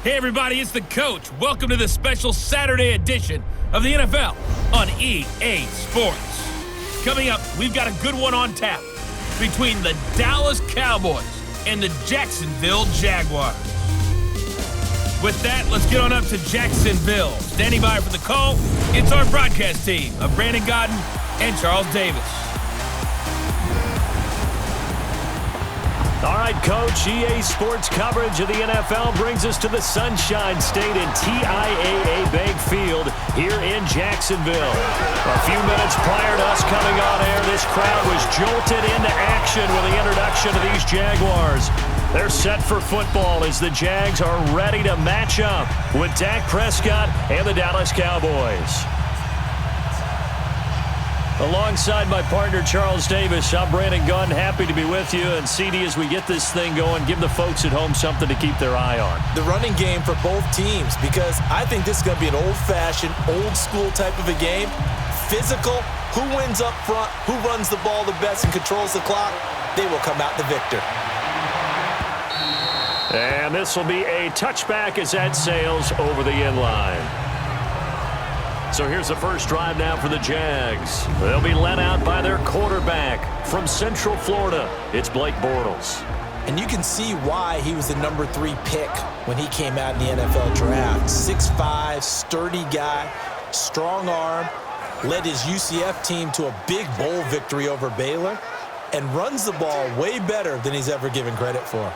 Hey everybody, it's the coach. Welcome to the special Saturday edition of the NFL on EA Sports. Coming up, we've got a good one on tap between the Dallas Cowboys and the Jacksonville Jaguars. With that, let's get on up to Jacksonville. Standing by for the call, it's our broadcast team of Brandon Godden and Charles Davis. All right, Coach, EA Sports coverage of the NFL brings us to the Sunshine State and TIAA Bank Field here in Jacksonville. A few minutes prior to us coming on air, this crowd was jolted into action with the introduction of these Jaguars. They're set for football as the Jags are ready to match up with Dak Prescott and the Dallas Cowboys. Alongside my partner, Charles Davis, I'm Brandon Gunn. Happy to be with you. And CD, as we get this thing going, give the folks at home something to keep their eye on. The running game for both teams, because I think this is going to be an old-fashioned, old-school type of a game. Physical, who wins up front, who runs the ball the best and controls the clock, they will come out the victor. And this will be a touchback as that sails over the end line. So here's the first drive now for the Jags. They'll be led out by their quarterback from Central Florida. It's Blake Bortles. And you can see why he was the number 3 pick when he came out in the NFL draft. 6'5", sturdy guy, strong arm, led his UCF team to a big bowl victory over Baylor, and runs the ball way better than he's ever given credit for.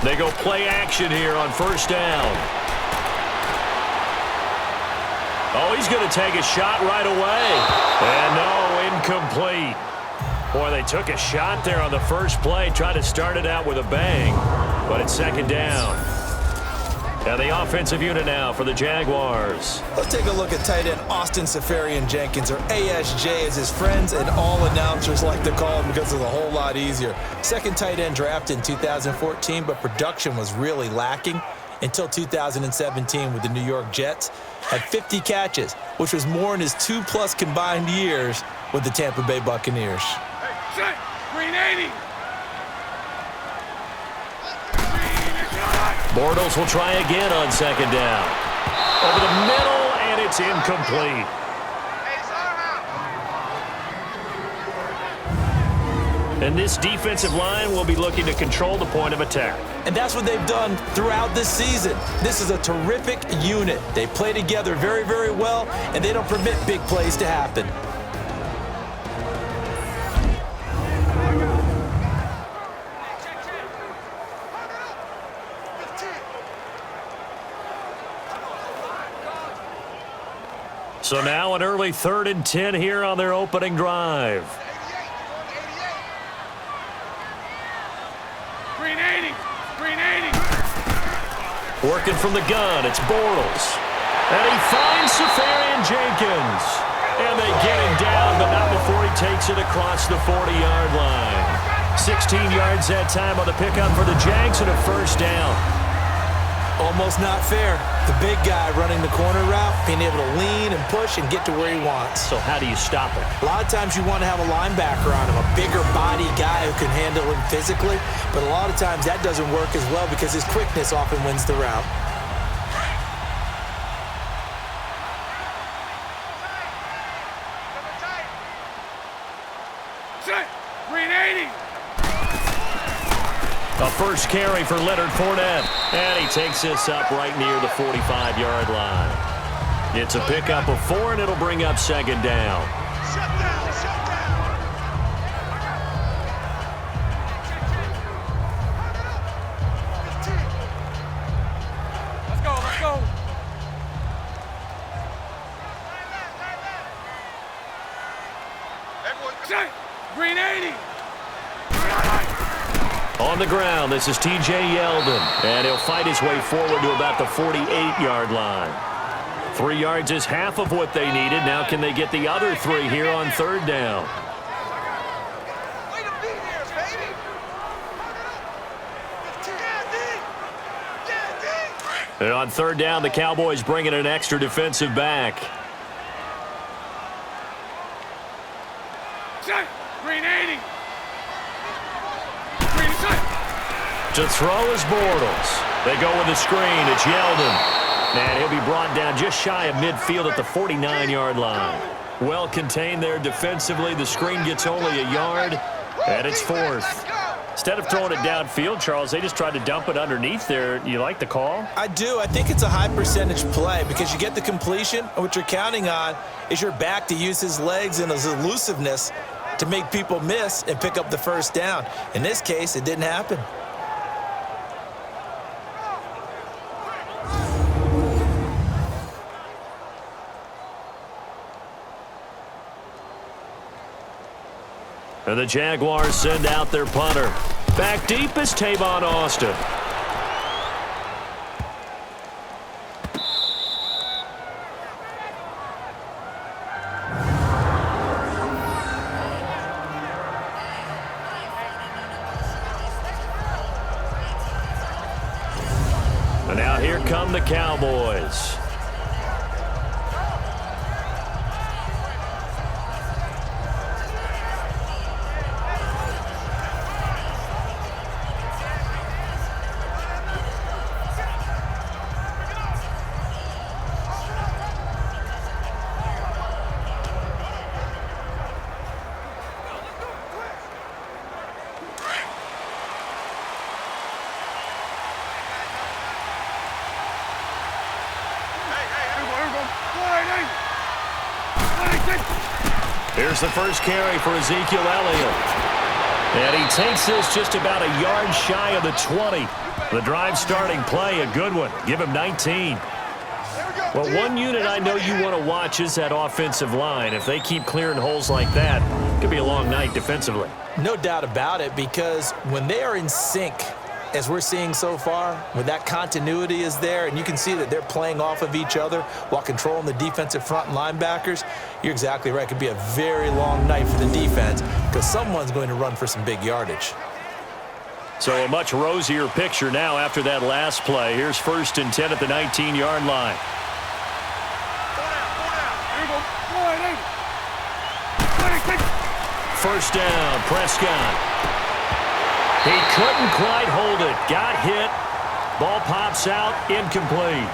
They go play action here on first down. Oh, he's going to take a shot right away. And no, incomplete. Boy, they took a shot there on the first play, tried to start it out with a bang, but it's second down. And the offensive unit now for the Jaguars. Let's take a look at tight end Austin Safarian-Jenkins, or ASJ as his friends and all announcers like to call him because it's a whole lot easier. Second tight end drafted in 2014, but production was really lacking until 2017 with the New York Jets. Had 50 catches, which was more in his 2+ combined years with the Tampa Bay Buccaneers. Hey, green 80. Bortles will try again on second down. Over the middle, and it's incomplete. And this defensive line will be looking to control the point of attack. And that's what they've done throughout this season. This is a terrific unit. They play together very, very well, and they don't permit big plays to happen. So now an early 3rd and 10 here on their opening drive. Green 80. Green 80. Working from the gun, it's Bortles. And he finds Safarian-Jenkins. And they get him down, but not before he takes it across the 40-yard line. 16 yards that time on the pickup for the Jags and a first down. Almost not fair. The big guy running the corner route, being able to lean and push and get to where he wants. So how do you stop it? A lot of times you want to have a linebacker on him, a bigger body guy who can handle him physically, but a lot of times that doesn't work as well because his quickness often wins the route. Green 80. A first carry for Leonard Fournette. And he takes this up right near the 45-yard line. It's a pickup of 4, and it'll bring up second down. Shut down. Shut down. Let's go. Let's go. Everyone, green 80. On the ground, this is T.J. Yeldon, and he'll fight his way forward to about the 48-yard line. 3 yards is half of what they needed. Now can they get the other 3 here on third down? And on third down, the Cowboys bring in an extra defensive back. Set. Green 80. Green set. To throw is Bortles. They go with the screen. It's Yeldon. And he'll be brought down just shy of midfield at the 49-yard line. Well contained there defensively. The screen gets only a yard, and it's fourth. Instead of throwing it downfield, Charles, they just tried to dump it underneath there. You like the call? I do. I think it's a high percentage play because you get the completion, and what you're counting on is your back to use his legs and his elusiveness to make people miss and pick up the first down. In this case, it didn't happen. And the Jaguars send out their punter. Back deep is Tavon Austin. And now here come the Cowboys. Here's the first carry for Ezekiel Elliott. And he takes this just about a yard shy of the 20. The drive starting play, a good one. Give him 19. Well, one unit I know you want to watch is that offensive line. If they keep clearing holes like that, it could be a long night defensively. No doubt about it, because when they are in sync, as we're seeing so far, when that continuity is there and you can see that they're playing off of each other while controlling the defensive front and linebackers, you're exactly right. It could be a very long night for the defense because someone's going to run for some big yardage. So a much rosier picture now after that last play. Here's 1st and 10 at the 19-yard line. First down, Prescott. He couldn't quite hold it. Got hit. Ball pops out. Incomplete.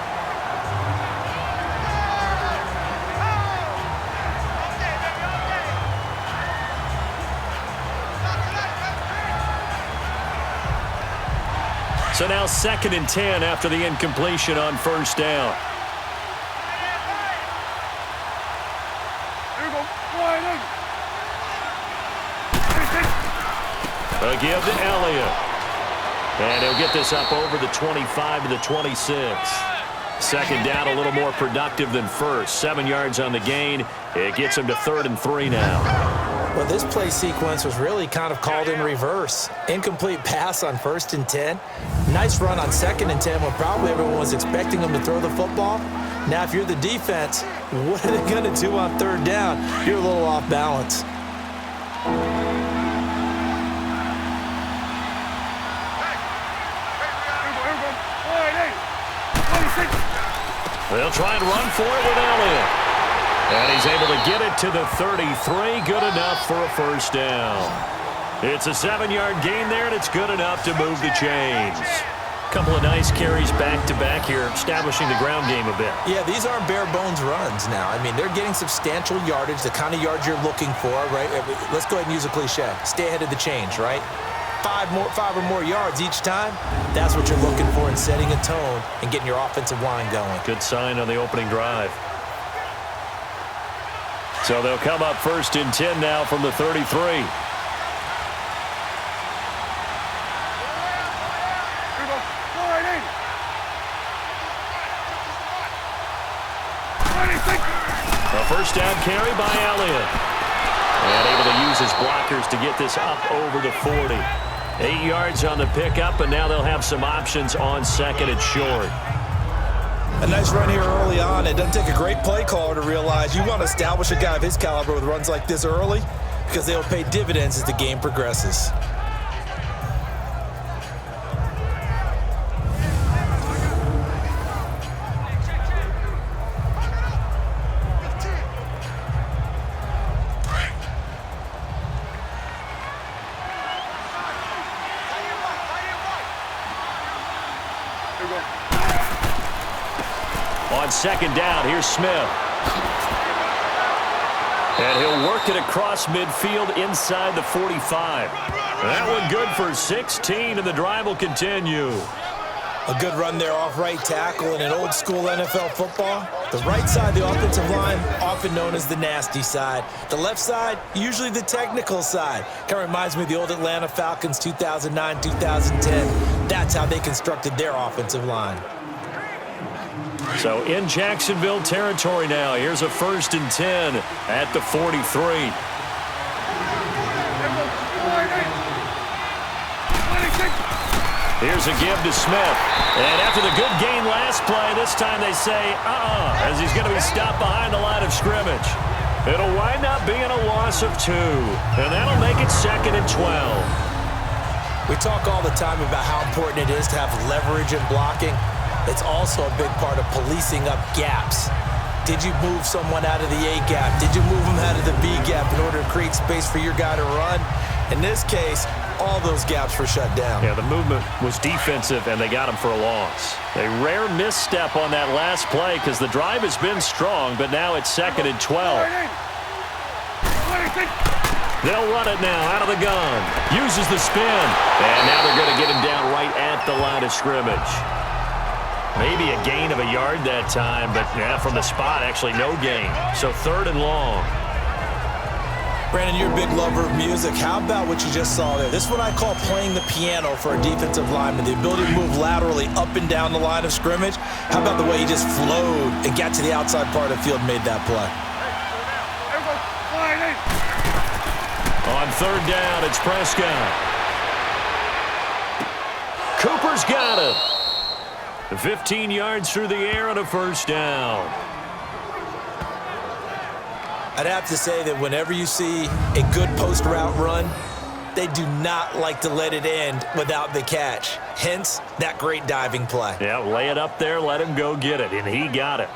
So now 2nd and 10 after the incompletion on first down. A give to Elliott. And he'll get this up over the 25 to the 26. Second down, a little more productive than first. 7 yards on the gain. It gets him to 3rd and 3 now. Well, this play sequence was really kind of called in reverse. Incomplete pass on 1st and 10. Nice run on 2nd and 10 when probably everyone was expecting him to throw the football. Now, if you're the defense, what are they going to do on 3rd down? You're a little off balance. They'll try and run for it with Elliott. And he's able to get it to the 33. Good enough for a first down. It's a 7-yard gain there, and it's good enough to move the chains. Couple of nice carries back-to-back here, establishing the ground game a bit. Yeah, these aren't bare-bones runs now. I mean, they're getting substantial yardage, the kind of yards you're looking for, right? Let's go ahead and use a cliche. Stay ahead of the change, right? 5 or more yards each time, that's what you're looking for in setting a tone and getting your offensive line going. Good sign on the opening drive. So they'll come up 1st and 10 now from the 33. A first down carry by Elliott. And able to use his blockers to get this up over the 40. 8 yards on the pickup, and now they'll have some options on 2nd and short. A nice run here early on. It doesn't take a great play caller to realize you want to establish a guy of his caliber with runs like this early because they'll pay dividends as the game progresses. second down. Here's Smith. And he'll work it across midfield inside the 45. That one good for 16, and the drive will continue. A good run there off right tackle in an old-school NFL football. The right side of the offensive line, often known as the nasty side. The left side, usually the technical side. Kind of reminds me of the old Atlanta Falcons 2009, 2010. That's how they constructed their offensive line. So in Jacksonville territory now. Here's a 1st and 10 at the 43. Here's a give to Smith. And after the good gain last play, this time they say, as he's going to be stopped behind the line of scrimmage. It'll wind up being a loss of 2. And that'll make it 2nd and 12. We talk all the time about how important it is to have leverage in blocking. It's also a big part of policing up gaps. Did you move someone out of the A gap? Did you move them out of the B gap in order to create space for your guy to run? In this case, all those gaps were shut down. Yeah, the movement was defensive, and they got him for a loss. A rare misstep on that last play because the drive has been strong, but now it's 2nd and 12. They'll run it now out of the gun. Uses the spin. And now they're going to get him down right at the line of scrimmage. Maybe a gain of a yard that time, but yeah, from the spot, actually no gain. So 3rd and long. Brandon, you're a big lover of music. How about what you just saw there? This is what I call playing the piano for a defensive lineman. The ability to move laterally up and down the line of scrimmage. How about the way he just flowed and got to the outside part of the field and made that play? On 3rd down, it's Prescott. Cooper's got him. 15 yards through the air on a 1st down. I'd have to say that whenever you see a good post route run, they do not like to let it end without the catch. Hence, that great diving play. Yeah, lay it up there, let him go get it, and he got it.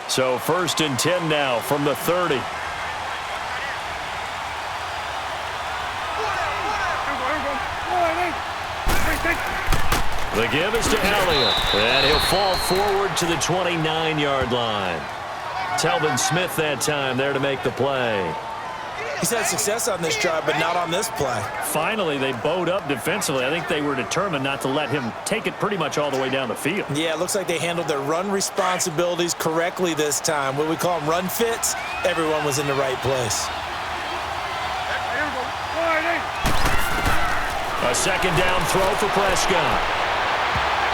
So 1st and 10 now from the 30. The give is to Elliott, and he'll fall forward to the 29-yard line. Telvin Smith that time there to make the play. He's had success on this drive, but not on this play. Finally, they bowed up defensively. I think they were determined not to let him take it pretty much all the way down the field. Yeah, it looks like they handled their run responsibilities correctly this time. What we call them run fits, everyone was in the right place. A 2nd down throw for Prescott.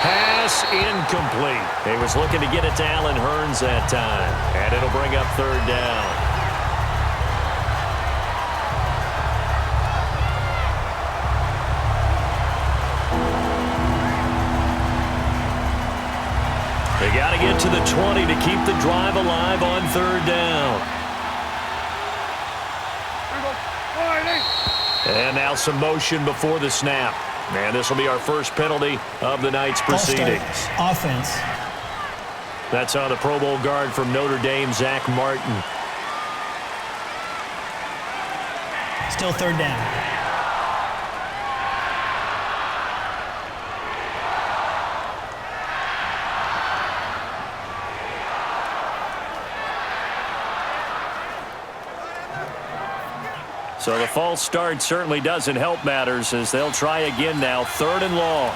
Pass incomplete. He was looking to get it to Allen Hurns that time. And it'll bring up 3rd down. They got to get to the 20 to keep the drive alive on 3rd down. And now some motion before the snap. And this will be our first penalty of the night's proceedings. Offense. That's on the Pro Bowl guard from Notre Dame, Zach Martin. Still 3rd down. So the false start certainly doesn't help matters as they'll try again now. 3rd and long.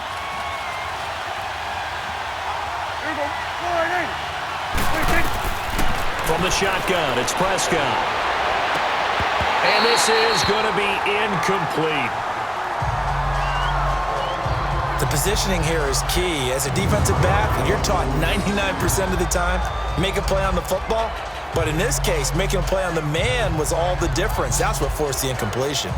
From the shotgun, it's Prescott. And this is going to be incomplete. The positioning here is key. As a defensive back, you're taught 99% of the time, make a play on the football. But in this case, making a play on the man was all the difference. That's what forced the incompletion.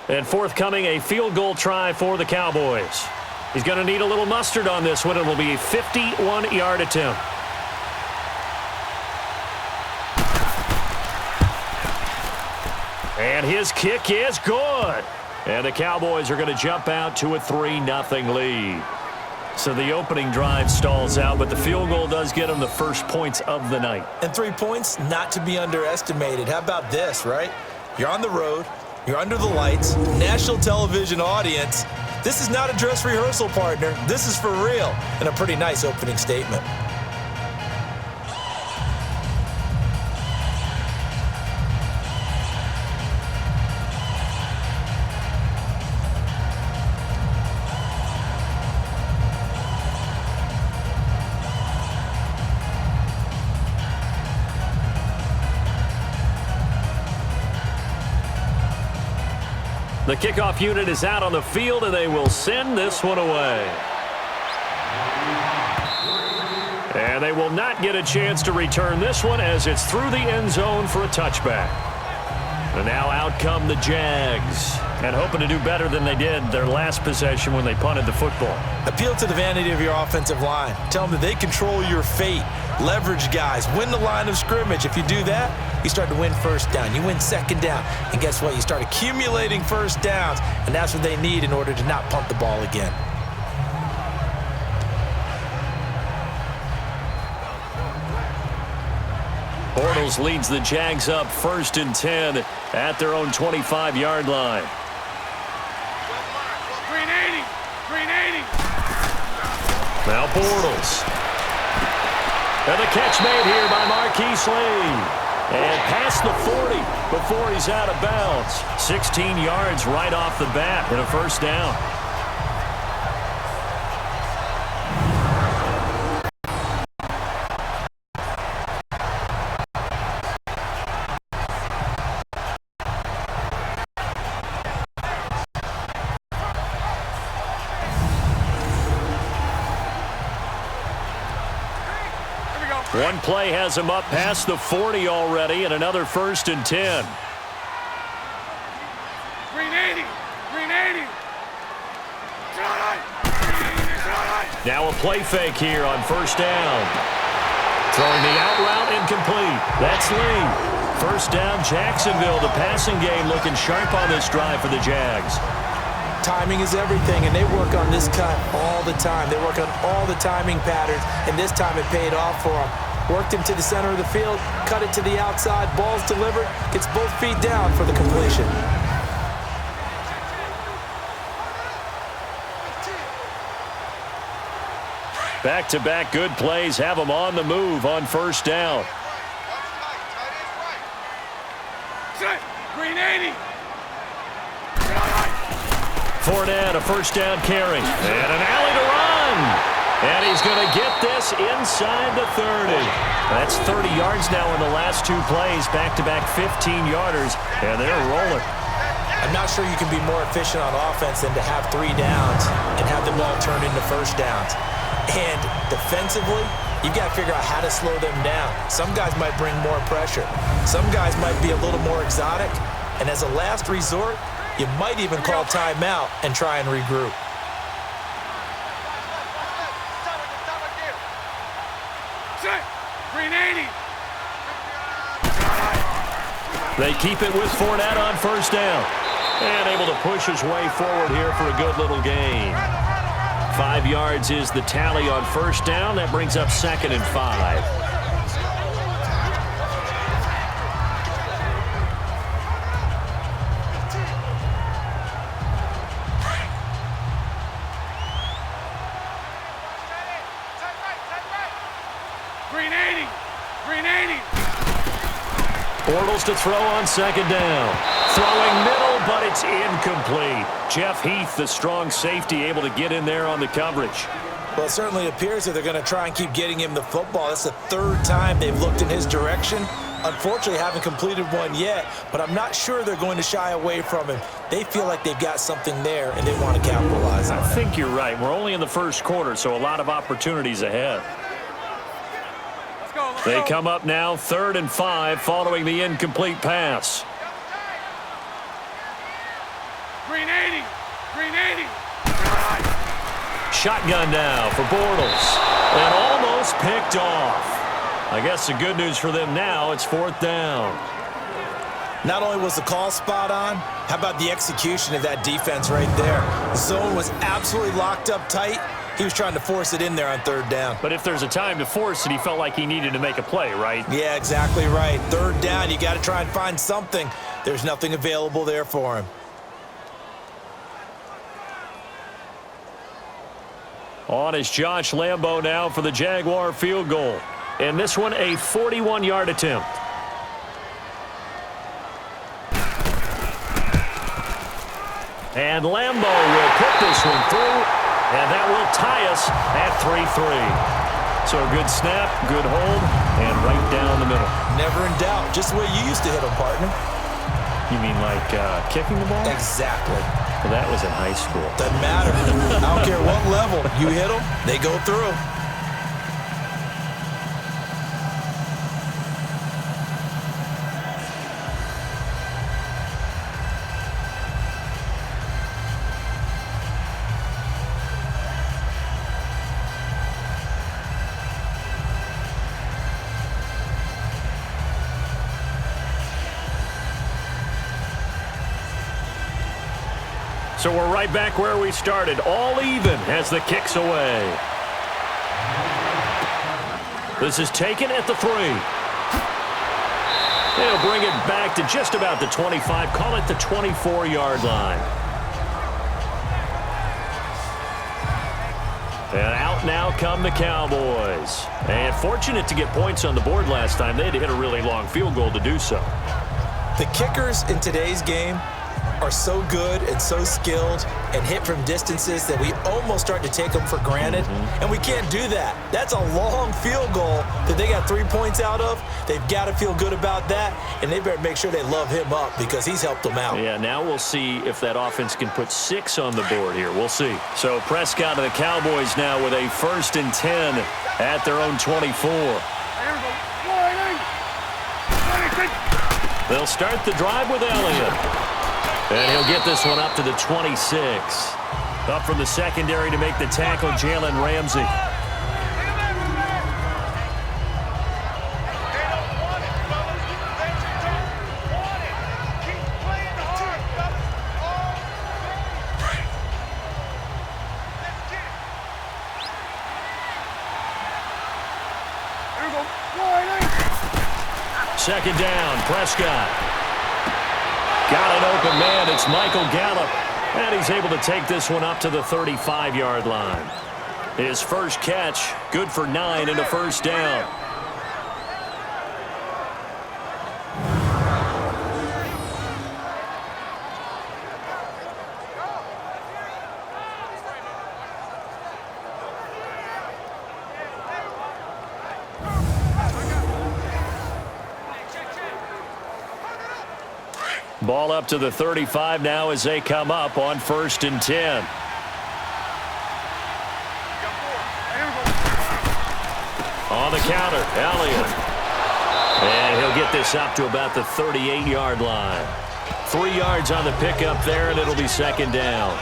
And forthcoming, a field goal try for the Cowboys. He's going to need a little mustard on this one. It will be a 51-yard attempt. And his kick is good. And the Cowboys are going to jump out to a 3-0 lead. So the opening drive stalls out, but the field goal does get them the first points of the night. And 3 points, not to be underestimated. How about this, right? You're on the road. You're under the lights. National television audience. This is not a dress rehearsal, partner. This is for real. And a pretty nice opening statement. The kickoff unit is out on the field, and they will send this one away. And they will not get a chance to return this one as it's through the end zone for a touchback. And now out come the Jags, and hoping to do better than they did their last possession when they punted the football. Appeal to the vanity of your offensive line. Tell them that they control your fate. Leverage guys. Win the line of scrimmage. If you do that, you start to win first down. You win second down. And guess what? You start accumulating first downs. And that's what they need in order to not punt the ball again. Bortles leads the Jags up 1st and 10 at their own 25-yard line. Green 80. Green 80. Now Bortles. And the catch made here by Marquise Lee. And past the 40 before he's out of bounds. 16 yards right off the bat and a first down. One play has him up past the 40 already, and another 1st and 10. Green 80. Green 80. Now a play fake here on 1st down. Throwing the out route incomplete. That's Lee. 1st down, Jacksonville. The passing game looking sharp on this drive for the Jags. Timing is everything, and they work on this cut all the time. They work on all the timing patterns, and this time it paid off for them. Worked him to the center of the field, cut it to the outside, ball's delivered, gets both feet down for the completion. Back-to-back good plays have them on the move on 1st down. Green 80. Fournette, a 1st down carry. And an alley to run. And he's going to get this inside the 30. That's 30 yards now in the last 2 plays. Back-to-back 15-yarders. And they're rolling. I'm not sure you can be more efficient on offense than to have 3 downs and have them all turned into first downs. And defensively, you've got to figure out how to slow them down. Some guys might bring more pressure. Some guys might be a little more exotic. And as a last resort, you might even call timeout and try and regroup. Green 80. They keep it with Fournette on 1st down. And able to push his way forward here for a good little gain. 5 yards is the tally on 1st down. That brings up 2nd and 5. Green 80. Green 80. Bortles to throw on 2nd down. Throwing middle, but it's incomplete. Jeff Heath, the strong safety, able to get in there on the coverage. Well, it certainly appears that they're going to try and keep getting him the football. That's the 3rd time they've looked in his direction. Unfortunately, haven't completed one yet, but I'm not sure they're going to shy away from him. They feel like they've got something there, and they want to capitalize on it. I think you're right. We're only in the 1st quarter, so a lot of opportunities ahead. They come up now 3rd and 5 following the incomplete pass. Grenading! Grenading! Shotgun now for Bortles. And almost picked off. I guess the good news for them now, it's 4th down. Not only was the call spot on, how about the execution of that defense right there? The zone was absolutely locked up tight. He was trying to force it in there on 3rd down. But if there's a time to force it, he felt like he needed to make a play, right? Yeah, exactly right. 3rd down, you got to try and find something. There's nothing available there for him. On is Josh Lambo now for the Jaguar field goal. And this one, a 41-yard attempt. And Lambo will put this one through, and that will tie us at 3-3. So a good snap, good hold, and right down the middle. Never in doubt. Just the way you used to hit them, partner. You mean like kicking the ball? Exactly. Well, that was in high school. Doesn't matter. I don't care what level. You hit them, they go through. So we're right back where we started, all even as the kick's away. This is taken at the 3. They'll bring it back to just about the 25, call it the 24-yard line. And out now come the Cowboys. And fortunate to get points on the board last time. They had to hit a really long field goal to do so. The kickers in today's game are so good and so skilled and hit from distances that we almost start to take them for granted, and we can't do that. That's a long field goal that they got 3 points out of. They've got to feel good about that, and they better make sure they love him up because he's helped them out. Yeah, now we'll see if that offense can put 6 on the board here. We'll see. So Prescott and the Cowboys now with a 1st and 10 at their own 24. They'll start the drive with Elliott. And he'll get this one up to the 26. Up from the secondary to make the tackle, Jalen Ramsey. Second down, Prescott. Got an open man. It's Michael Gallup. And he's able to take this one up to the 35-yard line. His first catch, good for 9 and a 1st down. Ball up to the 35 now as they come up on 1st and 10. On the counter, Elliott. And he'll get this up to about the 38-yard line. 3 yards on the pickup there, and it'll be 2nd down.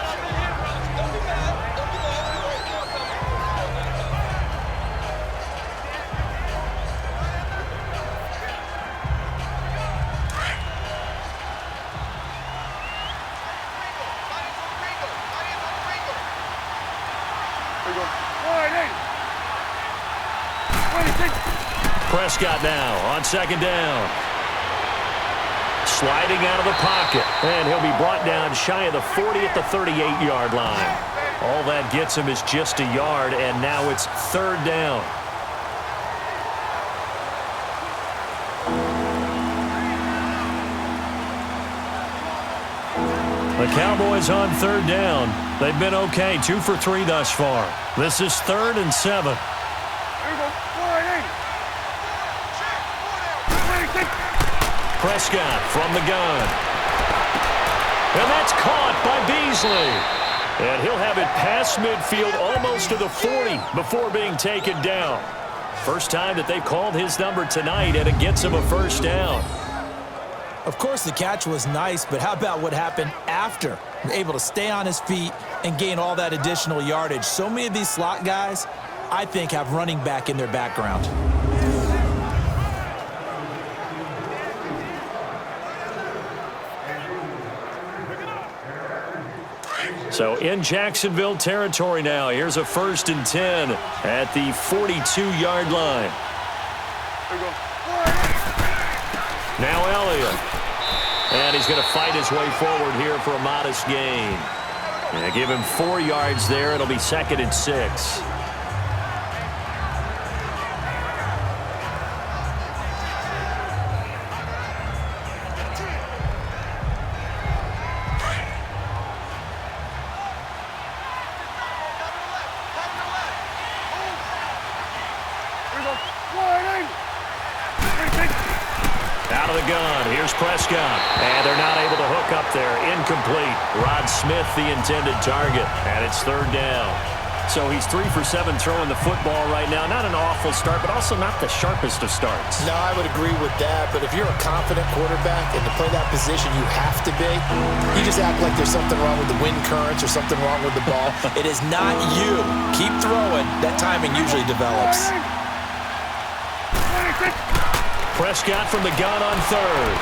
Prescott now on 2nd down. Sliding out of the pocket. And he'll be brought down shy of the 40 at the 38-yard line. All that gets him is just a yard, and now it's 3rd down. The Cowboys on 3rd down. They've been okay, 2 for 3 thus far. This is 3rd and 7. Prescott from the gun. And that's caught by Beasley. And he'll have it past midfield almost to the 40 before being taken down. First time that they've called his number tonight, and it gets him a 1st down. Of course, the catch was nice, but how about what happened after? able to stay on his feet and gain all that additional yardage. So many of these slot guys, I think, have running back in their background. So in Jacksonville territory now. Here's a 1st and 10 at the 42-yard line. Now Elliott. And he's going to fight his way forward here for a modest gain. And give him 4 yards there. It'll be 2nd and 6. Out of the gun, here's Prescott. And they're not able to hook up there. Incomplete. Rod Smith, the intended target. And it's 3rd down. So he's 3 for 7 throwing the football right now. Not an awful start, but also not the sharpest of starts. No, I would agree with that. But if you're a confident quarterback and to play that position, you have to be. You just act like there's something wrong with the wind currents or something wrong with the ball. It is not you. Keep throwing. That timing usually develops. Prescott from the gun on 3rd.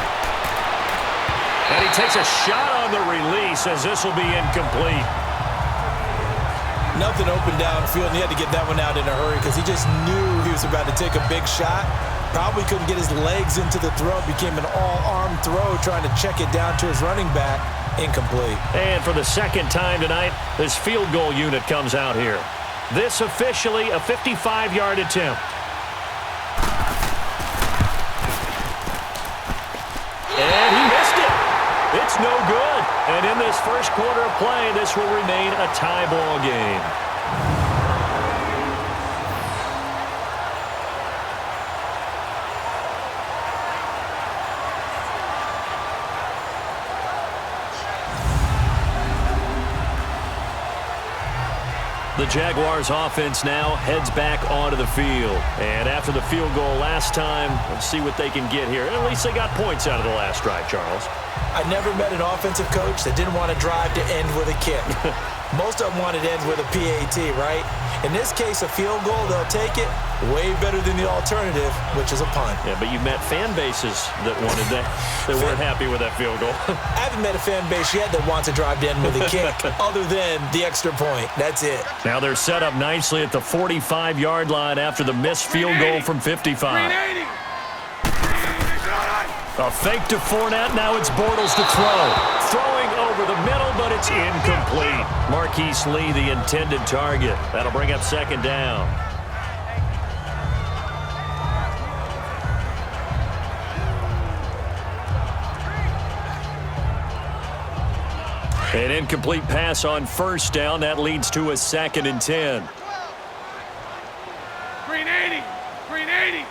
And he takes a shot on the release as this will be incomplete. Nothing open downfield, and he had to get that one out in a hurry because he just knew he was about to take a big shot. Probably couldn't get his legs into the throw. Became an all-arm throw trying to check it down to his running back. Incomplete. And for the 2nd time tonight, this field goal unit comes out here. This officially a 55-yard attempt. And he missed it. It's no good. And in this first quarter of play, this will remain a tie ball game. The Jaguars offense now heads back onto the field. And after the field goal last time, let's see what they can get here. At least they got points out of the last drive, Charles. I never met an offensive coach that didn't want to drive to end with a kick. Most of them wanted to end with a PAT, right? In this case, a field goal, they'll take it. Way better than the alternative, which is a punt. Yeah, but you've met fan bases that wanted that. They weren't happy with that field goal. I haven't met a fan base yet that wants to drive to end with a kick other than the extra point. That's it. Now they're set up nicely at the 45-yard line after the missed field goal from 55. A fake to Fournette. Now it's Bortles to throw. Throwing over the middle, but it's incomplete. Marquise Lee, the intended target. That'll bring up 2nd down. An incomplete pass on 1st down. That leads to a 2nd and 10. Green 80. Green 80.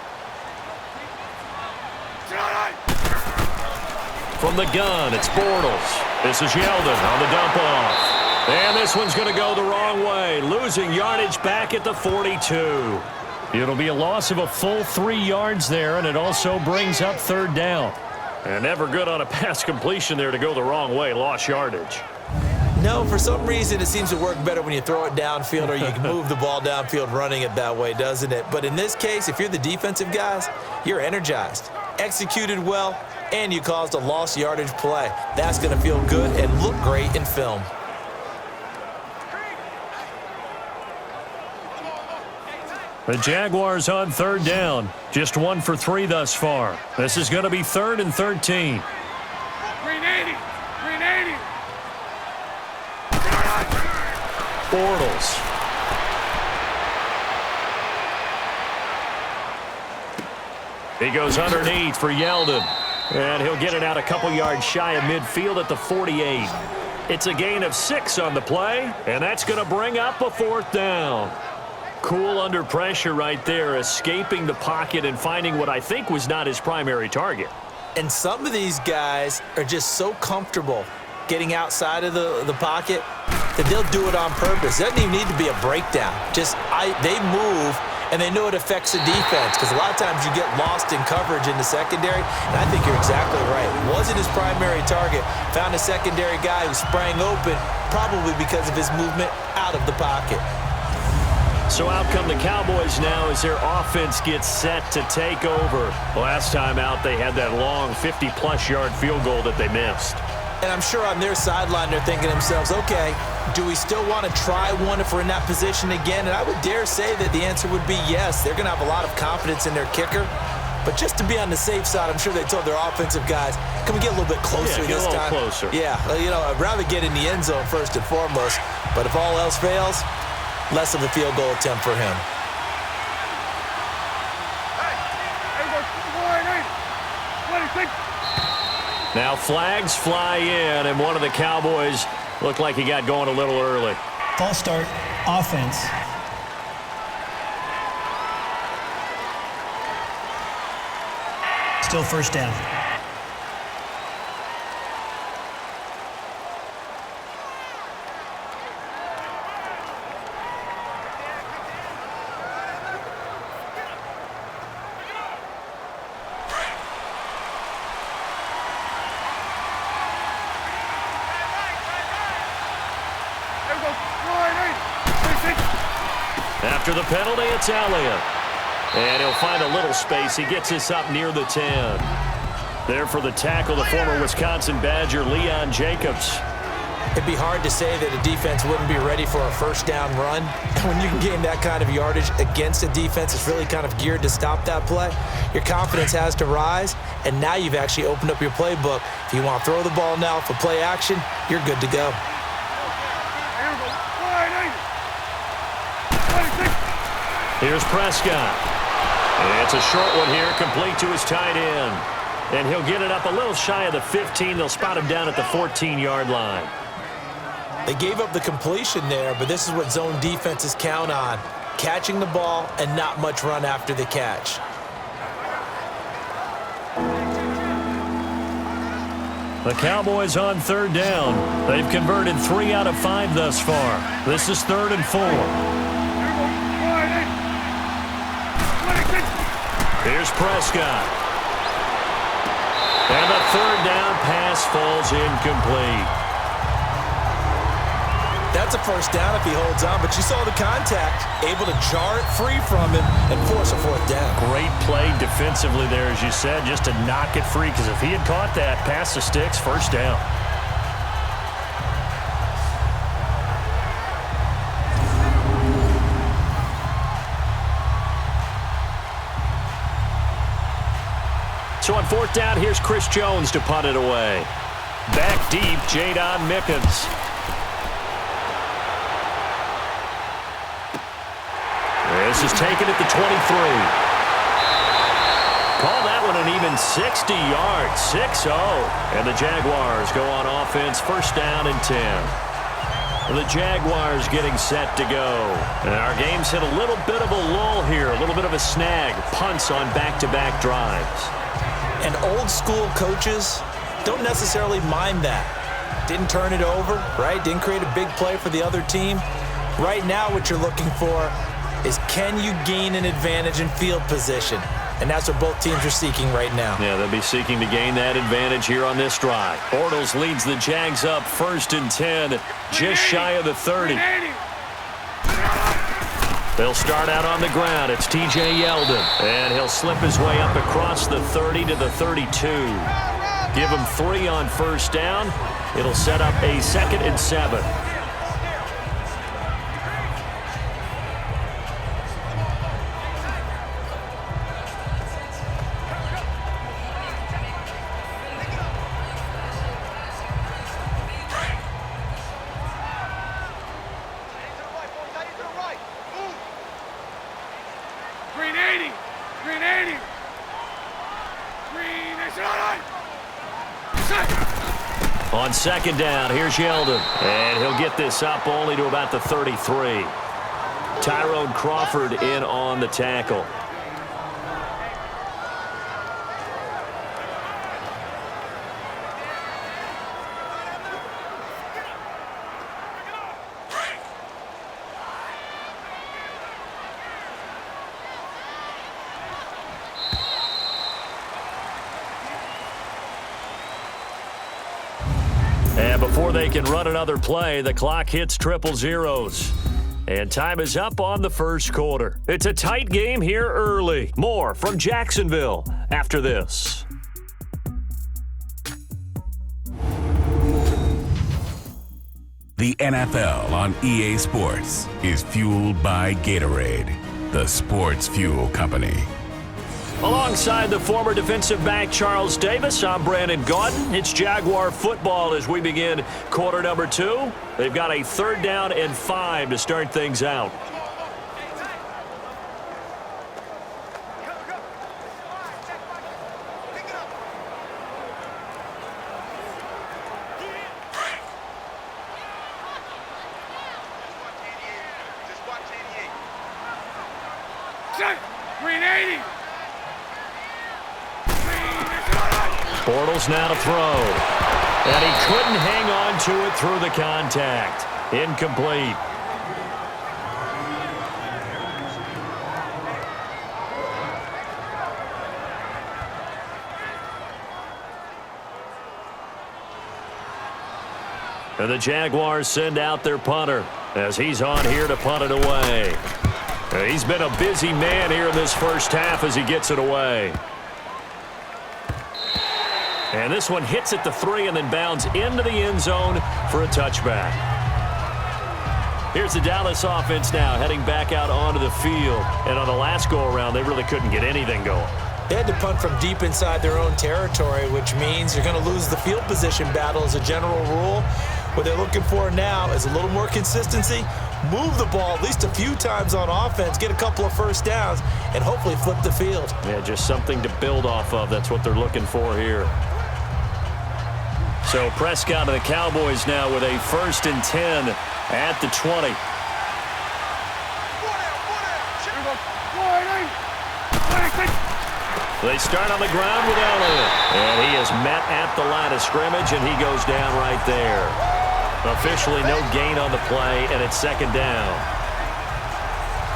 From the gun, it's Bortles. This is Yeldon on the dump off. And this one's going to go the wrong way. Losing yardage back at the 42. It'll be a loss of a full 3 yards there, and it also brings up 3rd down. And never good on a pass completion there to go the wrong way. Lost yardage. No, for some reason it seems to work better when you throw it downfield or you can move the ball downfield running it that way, doesn't it? But in this case, if you're the defensive guys, you're energized, executed well, and you caused a lost yardage play. That's going to feel good and look great in film. The Jaguars on 3rd down. Just 1 for 3 thus far. This is going to be 3rd and 13. Green 80. Green 80. Bortles. He goes underneath for Yeldon. And he'll get it out a couple yards shy of midfield at the 48. It's a gain of 6 on the play, and that's going to bring up a 4th down. Cool under pressure right there, escaping the pocket and finding what I think was not his primary target. And some of these guys are just so comfortable getting outside of the pocket that they'll do it on purpose. It doesn't even need to be a breakdown. Just they move and they know it affects the defense because a lot of times you get lost in coverage in the secondary, and I think you're exactly right. Wasn't his primary target. Found a secondary guy who sprang open, probably because of his movement out of the pocket. So out come the Cowboys now as their offense gets set to take over. Last time out, they had that long 50-plus yard field goal that they missed. And I'm sure on their sideline they're thinking to themselves, okay, do we still want to try one if we're in that position again? And I would dare say that the answer would be yes. They're going to have a lot of confidence in their kicker. But just to be on the safe side, I'm sure they told their offensive guys, can we get a little bit closer this time? Yeah, get a little closer. Yeah, I'd rather get in the end zone first and foremost. But if all else fails, less of a field goal attempt for him. Now flags fly in, and one of the Cowboys looked like he got going a little early. False start, offense. Still first down. After the penalty, it's Elliott. And he'll find a little space. He gets this up near the 10. There for the tackle, the former Wisconsin Badger, Leon Jacobs. It'd be hard to say that a defense wouldn't be ready for a first down run. And when you can gain that kind of yardage against a defense that's really kind of geared to stop that play, your confidence has to rise, and now you've actually opened up your playbook. If you want to throw the ball now for play action, you're good to go. Here's Prescott. And it's a short one here, complete to his tight end. And he'll get it up a little shy of the 15. They'll spot him down at the 14-yard line. They gave up the completion there, but this is what zone defenses count on. Catching the ball and not much run after the catch. The Cowboys on third down. They've converted 3 out of 5 thus far. This is 3rd and 4. Here's Prescott. And the 3rd down pass falls incomplete. That's a first down if he holds on, but you saw the contact, able to jar it free from him and force a 4th down. Great play defensively there, as you said, just to knock it free, because if he had caught that, past the sticks, first down. So on 4th down, here's Chris Jones to punt it away. Back deep, Jadon Mickens. This is taken at the 23. Call that one an even 60 yards, 6-0. And the Jaguars go on offense, first down and 10. The Jaguars getting set to go. And our game's hit a little bit of a lull here, a little bit of a snag. Punts on back-to-back drives. And old-school coaches don't necessarily mind that. Didn't turn it over, right? Didn't create a big play for the other team. Right now what you're looking for is, can you gain an advantage in field position? And that's what both teams are seeking right now. Yeah, they'll be seeking to gain that advantage here on this drive. Bortles leads the Jags up 1st and 10, just shy of the 30. They'll start out on the ground. It's T.J. Yeldon. And he'll slip his way up across the 30 to the 32. Give him 3 on first down. It'll set up a 2nd and 7. On 2nd down, here's Yeldon. And he'll get this up only to about the 33. Tyrone Crawford in on the tackle. And before they can run another play, the clock hits triple zeros. And time is up on the first quarter. It's a tight game here early. More from Jacksonville after this. The NFL on EA Sports is fueled by Gatorade, the sports fuel company. Alongside the former defensive back Charles Davis, I'm Brandon Gaudin. It's Jaguar football as we begin quarter number 2. They've got a 3rd down and 5 to start things out. Bortles now to throw. And he couldn't hang on to it through the contact. Incomplete. And the Jaguars send out their punter as he's on here to punt it away. He's been a busy man here in this first half as he gets it away. And this one hits at the 3 and then bounds into the end zone for a touchback. Here's the Dallas offense now heading back out onto the field. And on the last go-around, they really couldn't get anything going. They had to punt from deep inside their own territory, which means you're going to lose the field position battle as a general rule. What they're looking for now is a little more consistency, move the ball at least a few times on offense, get a couple of first downs, and hopefully flip the field. Yeah, just something to build off of. That's what they're looking for here. So Prescott of the Cowboys now with a 1st and 10 at the 20. They start on the ground with Elliott. And he is met at the line of scrimmage, and he goes down right there. Officially no gain on the play, and it's 2nd down.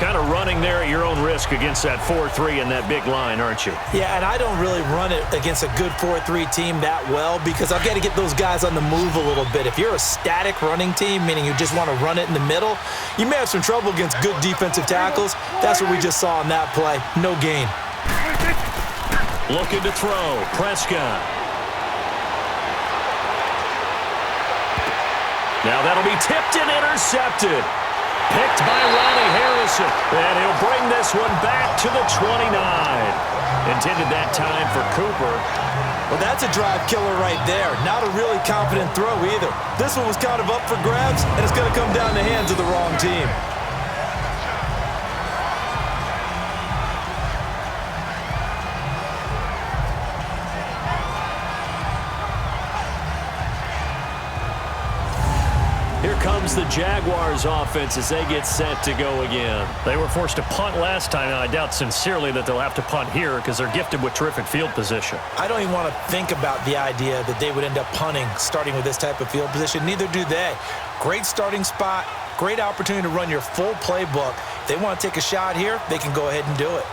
Kind of running there at your own risk against that 4-3 and that big line, aren't you? Yeah, and I don't really run it against a good 4-3 team that well because I've got to get those guys on the move a little bit. If you're a static running team, meaning you just want to run it in the middle, you may have some trouble against good defensive tackles. That's what we just saw in that play. No gain. Looking to throw. Prescott. Now that'll be tipped and intercepted. Picked by Ronnie Harrison. And he'll bring this one back to the 29. Intended that time for Cooper. Well, that's a drive killer right there. Not a really confident throw either. This one was kind of up for grabs, and it's going to come down the hands of the wrong team. Here comes the Jaguars offense as they get set to go again. They were forced to punt last time, and I doubt sincerely that they'll have to punt here because they're gifted with terrific field position. I don't even want to think about the idea that they would end up punting starting with this type of field position. Neither do they. Great starting spot, great opportunity to run your full playbook. If they want to take a shot here, they can go ahead and do it.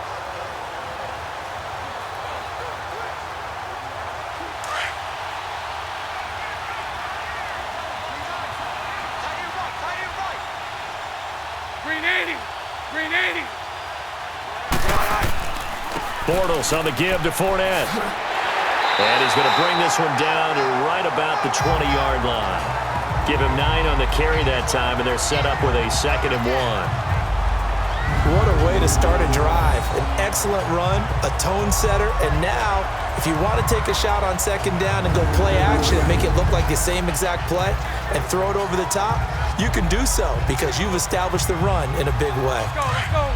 Bortles on the give to Fournette. And he's going to bring this one down to right about the 20-yard line. Give him 9 on the carry that time, and they're set up with a 2nd and 1. What a way to start a drive. An excellent run, a tone setter, and now if you want to take a shot on 2nd down and go play action and make it look like the same exact play and throw it over the top, you can do so because you've established the run in a big way. Let's go, let's go.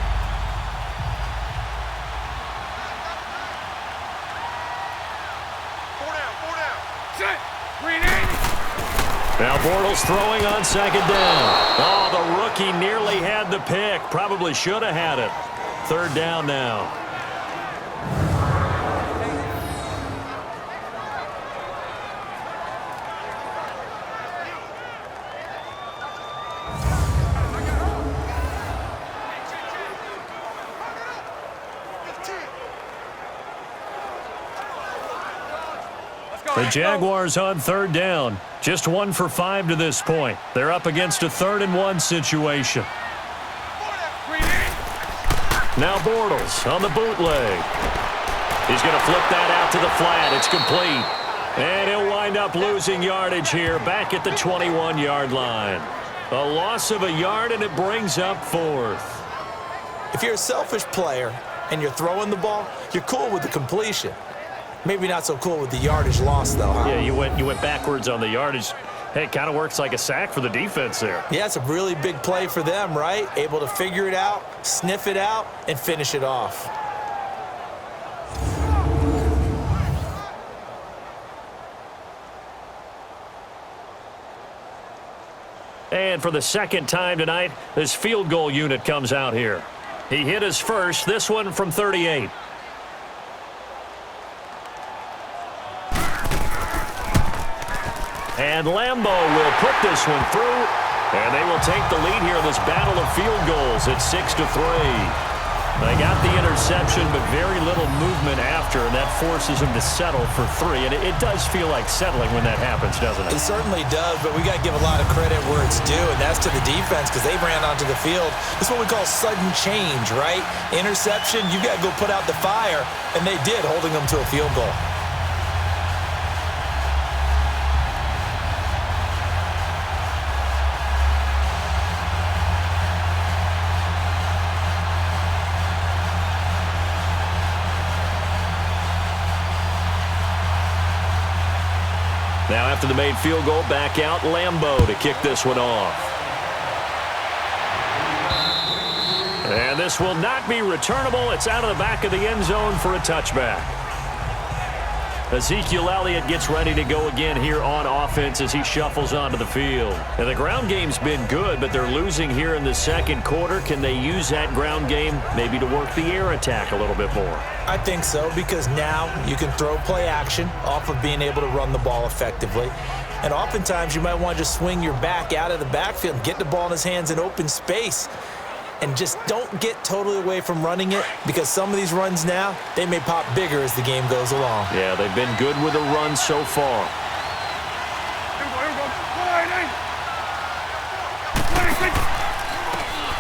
Now Bortles throwing on 2nd down. Oh, the rookie nearly had the pick. Probably should have had it. 3rd down now. The The Jaguars on third down. Just 1 for 5 to this point. They're up against a 3rd-and-1 situation. Now Bortles on the bootleg. He's going to flip that out to the flat. It's complete. And he'll wind up losing yardage here back at the 21-yard line. A loss of a yard, and it brings up 4th. If you're a selfish player and you're throwing the ball, you're cool with the completion. Maybe not so cool with the yardage loss, though, huh? Yeah, you went backwards on the yardage. Hey, it kind of works like a sack for the defense there. Yeah, it's a really big play for them, right? Able to figure it out, sniff it out, and finish it off. And for the second time tonight, this field goal unit comes out here. He hit his first, this one from 38. And Lambeau will put this one through, and they will take the lead here in this battle of field goals at 6-3. They got the interception, but very little movement after, and that forces them to settle for 3. And it does feel like settling when that happens, doesn't it? It certainly does, but we got to give a lot of credit where it's due, and that's to the defense because they ran onto the field. This is what we call sudden change, right? Interception, you got to go put out the fire, and they did, holding them to a field goal. Now after the made field goal, back out Lambeau to kick this one off. And this will not be returnable. It's out of the back of the end zone for a touchback. Ezekiel Elliott gets ready to go again here on offense as he shuffles onto the field. And the ground game's been good, but they're losing here in the second quarter. Can they use that ground game maybe to work the air attack a little bit more? I think so, because now you can throw play action off of being able to run the ball effectively. And oftentimes you might want to just swing your back out of the backfield and get the ball in his hands in open space. And just don't get totally away from running it, because some of these runs now, they may pop bigger as the game goes along. Yeah, they've been good with the run so far.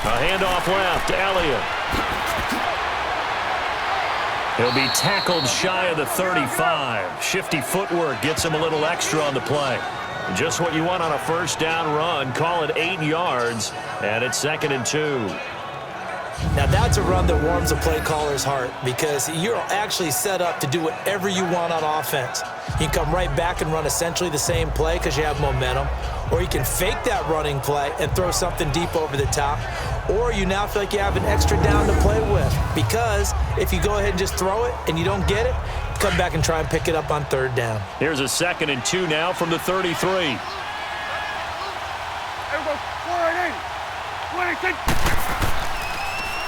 A handoff left to Elliott. He'll be tackled shy of the 35. Shifty footwork gets him a little extra on the play. Just what you want on a first down run. Call it 8 yards, and it's 2nd and 2. Now that's a run that warms a play caller's heart, because you're actually set up to do whatever you want on offense. You can come right back and run essentially the same play because you have momentum, or you can fake that running play and throw something deep over the top, or you now feel like you have an extra down to play with, because if you go ahead and just throw it and you don't get it, come back and try and pick it up on 3rd down. Here's a 2nd and 2 now from the 33.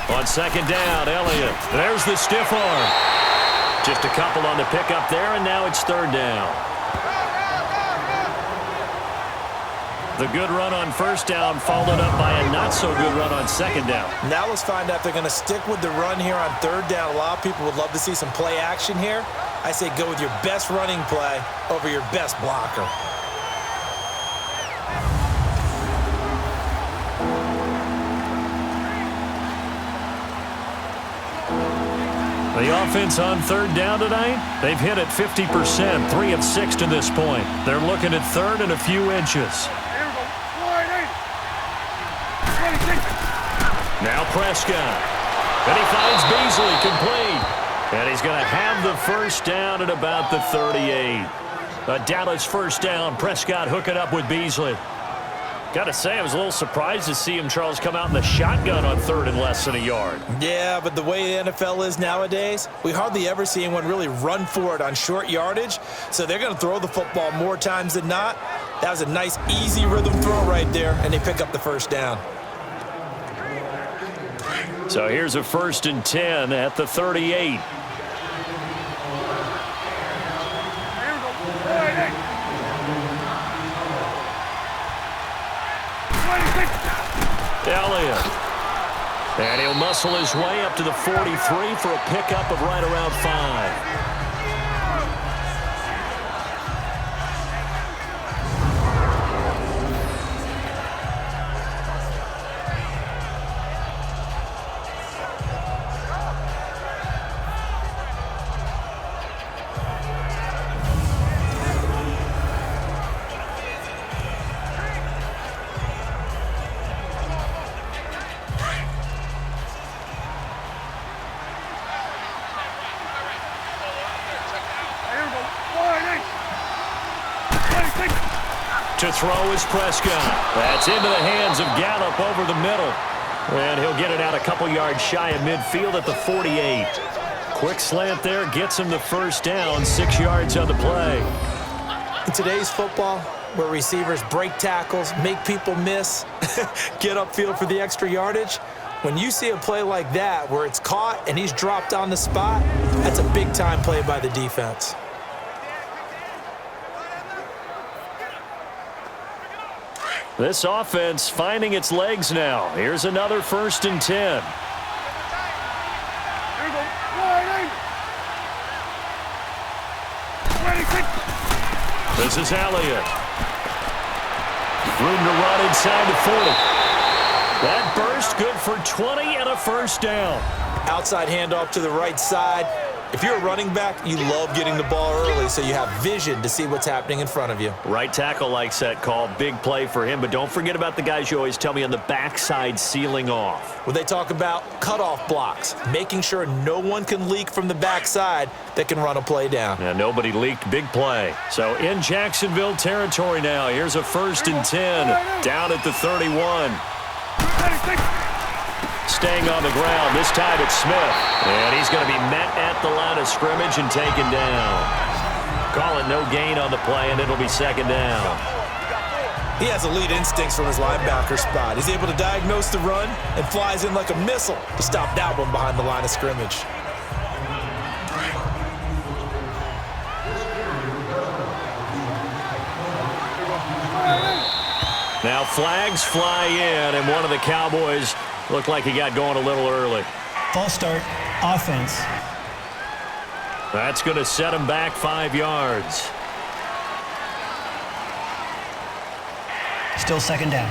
On 2nd down, Elliott. There's the stiff arm. Just a couple on the pickup there, and now it's 3rd down. The good run on 1st down followed up by a not-so-good run on 2nd down. Now let's find out if they're going to stick with the run here on 3rd down. A lot of people would love to see some play action here. I say go with your best running play over your best blocker. The offense on 3rd down tonight, they've hit it 50%, 3 of 6 to this point. They're looking at 3rd and a few inches. Now Prescott. And he finds Beasley complete. And he's going to have the first down at about the 38. A Dallas first down. Prescott hooking up with Beasley. Got to say, I was a little surprised to see him, Charles, come out in the shotgun on 3rd and less than a yard. Yeah, but the way the NFL is nowadays, we hardly ever see anyone really run for it on short yardage. So they're going to throw the football more times than not. That was a nice, easy rhythm throw right there, and they pick up the first down. So here's a 1st and 10 at the 38. Elliott. And he'll muscle his way up to the 43 for a pickup of right around 5. To throw is Prescott. That's into the hands of Gallup over the middle. And he'll get it out a couple yards shy of midfield at the 48. Quick slant there gets him the first down, 6 yards on the play. In today's football, where receivers break tackles, make people miss, get upfield for the extra yardage, when you see a play like that where it's caught and he's dropped on the spot, that's a big-time play by the defense. This offense finding its legs now. Here's another 1st and 10. This is Elliott. Room to run inside the 40. That burst good for 20 and a first down. Outside handoff to the right side. If you're a running back, you love getting the ball early so you have vision to see what's happening in front of you. Right tackle likes that call. Big play for him, but don't forget about the guys you always tell me on the backside sealing off. Well, they talk about cutoff blocks, making sure no one can leak from the backside that can run a play down. Yeah, nobody leaked. Big play. So in Jacksonville territory now. Here's a 1st and 10 down at the 31. Staying on the ground. This time it's Smith. And he's going to be met at the line of scrimmage and taken down. Call it no gain on the play, and it'll be 2nd down. He has elite instincts from his linebacker spot. He's able to diagnose the run and flies in like a missile to stop that one behind the line of scrimmage. Now flags fly in, and one of the Cowboys looked like he got going a little early. False start, offense. That's going to set him back 5 yards. Still 2nd down.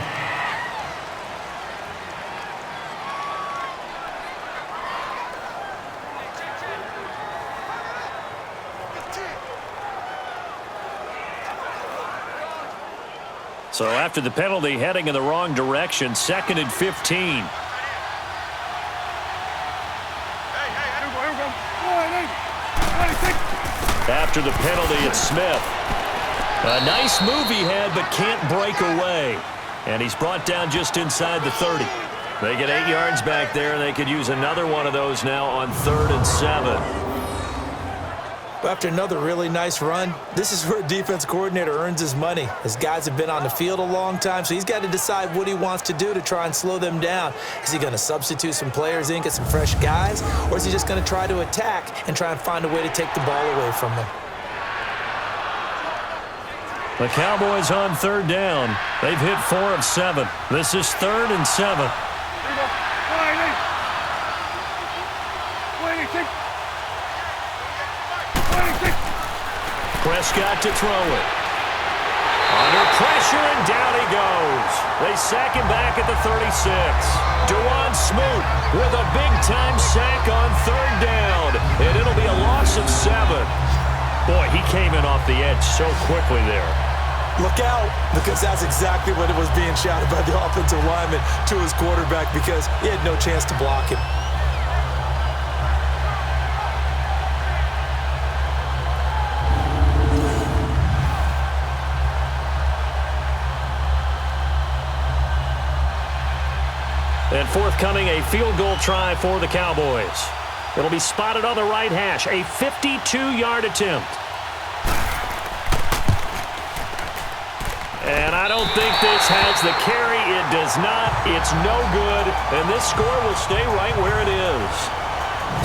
So after the penalty, heading in the wrong direction, 2nd and 15. After the penalty, it's Smith. A nice move he had, but can't break away. And he's brought down just inside the 30. They get 8 yards back there, and they could use another one of those now on 3rd and 7. After another really nice run, this is where a defense coordinator earns his money. His guys have been on the field a long time, so he's got to decide what he wants to do to try and slow them down. Is he going to substitute some players in, get some fresh guys, or is he just going to try to attack and try and find a way to take the ball away from them? The Cowboys on 3rd down. They've hit 4 of 7. This is 3rd and 7. Prescott to throw it. Under pressure, and down he goes. They sack him back at the 36. Dewan Smoot with a big-time sack on 3rd down, and it'll be a loss of 7. Boy, he came in off the edge so quickly there. Look out, because that's exactly what it was being shouted by the offensive lineman to his quarterback, because he had no chance to block him. And forthcoming, a field goal try for the Cowboys. It'll be spotted on the right hash, a 52-yard attempt. And I don't think this has the carry. It does not. It's no good. And this score will stay right where it is.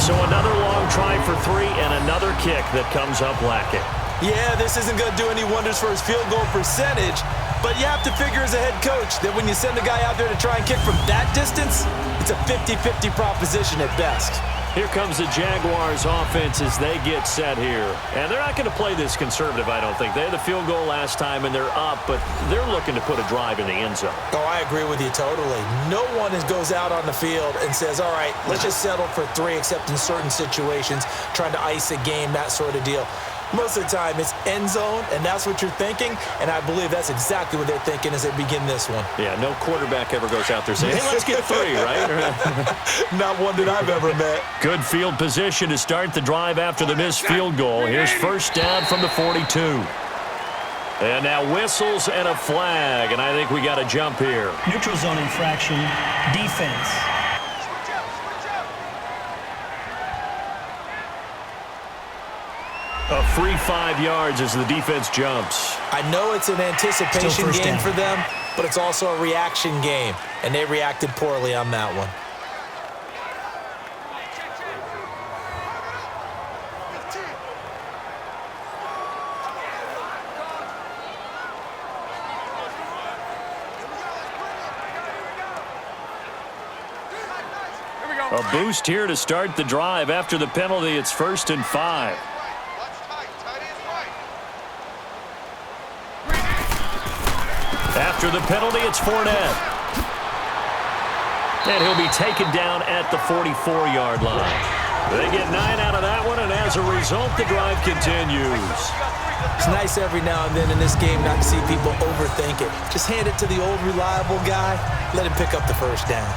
So another long try for 3 and another kick that comes up lacking. Yeah, this isn't going to do any wonders for his field goal percentage, but you have to figure as a head coach that when you send a guy out there to try and kick from that distance, it's a 50-50 proposition at best. Here comes the Jaguars offense as they get set here. And they're not going to play this conservative, I don't think. They had the field goal last time, and they're up, but they're looking to put a drive in the end zone. Oh, I agree with you totally. No one goes out on the field and says, all right, let's just settle for 3, except in certain situations, trying to ice a game, that sort of deal. Most of the time, it's end zone, and that's what you're thinking, and I believe that's exactly what they're thinking as they begin this one. Yeah, no quarterback ever goes out there saying, hey, let's get 3, right? Not one that I've ever met. Good field position to start the drive after the missed field goal. Here's first down from the 42. And now whistles and a flag, and I think we got a jump here. Neutral zone infraction, defense. A free 5 yards as the defense jumps. I know it's an anticipation game for them, but it's also a reaction game, and they reacted poorly on that one. A boost here to start the drive. After the penalty, it's 1st and 5. After the penalty, it's Fournette. And he'll be taken down at the 44-yard line. They get 9 out of that one, and as a result, the drive continues. It's nice every now and then in this game not to see people overthink it. Just hand it to the old reliable guy, let him pick up the first down.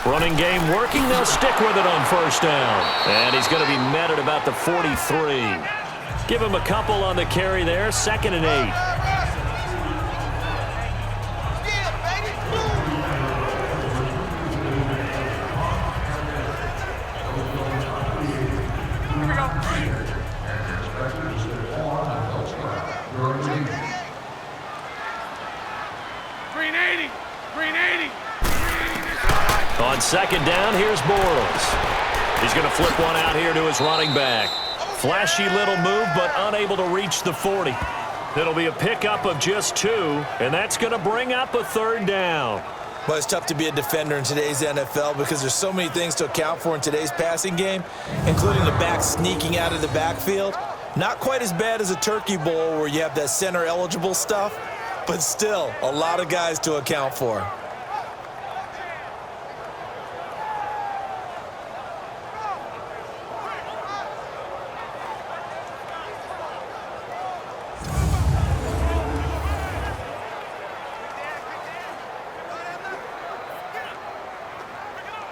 Running game working. They'll stick with it on 1st down. And he's going to be met at about the 43. Give him a couple on the carry there. 2nd and 8. On 2nd down, here's Bortles. He's going to flip one out here to his running back. Flashy little move, but unable to reach the 40. It'll be a pickup of just 2, and that's going to bring up a 3rd down. Well, it's tough to be a defender in today's NFL because there's so many things to account for in today's passing game, including the back sneaking out of the backfield. Not quite as bad as a turkey bowl where you have that center-eligible stuff, but still a lot of guys to account for.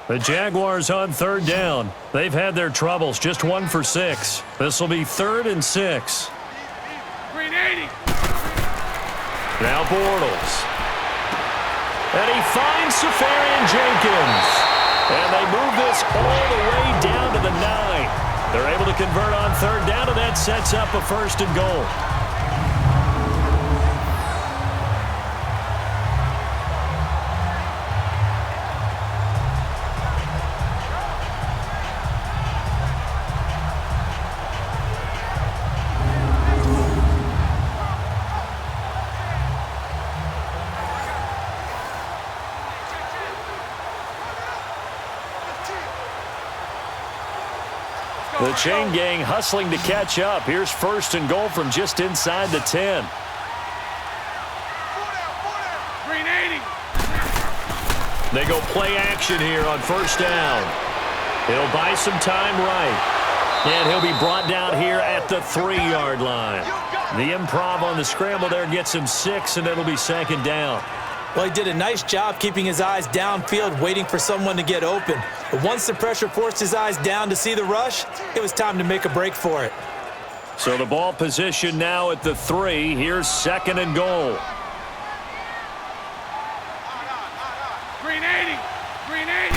The Jaguars on 3rd down. They've had their troubles, just 1 for 6. This will be 3rd and 6. Green 80. Now Bortles. And he finds Jenkins. And they move this all the way down to the 9. They're able to convert on 3rd down, and that sets up a 1st and goal. The chain gang hustling to catch up. Here's 1st and goal from just inside the 10. Green 80. They go play action here on 1st down. He'll buy some time right. And he'll be brought down here at the 3-yard line. The improv on the scramble there gets him 6, and it'll be 2nd down. Well, he did a nice job keeping his eyes downfield, waiting for someone to get open. But once the pressure forced his eyes down to see the rush, it was time to make a break for it. So the ball position now at the 3. Here's 2nd and goal. Green 80. Green 80.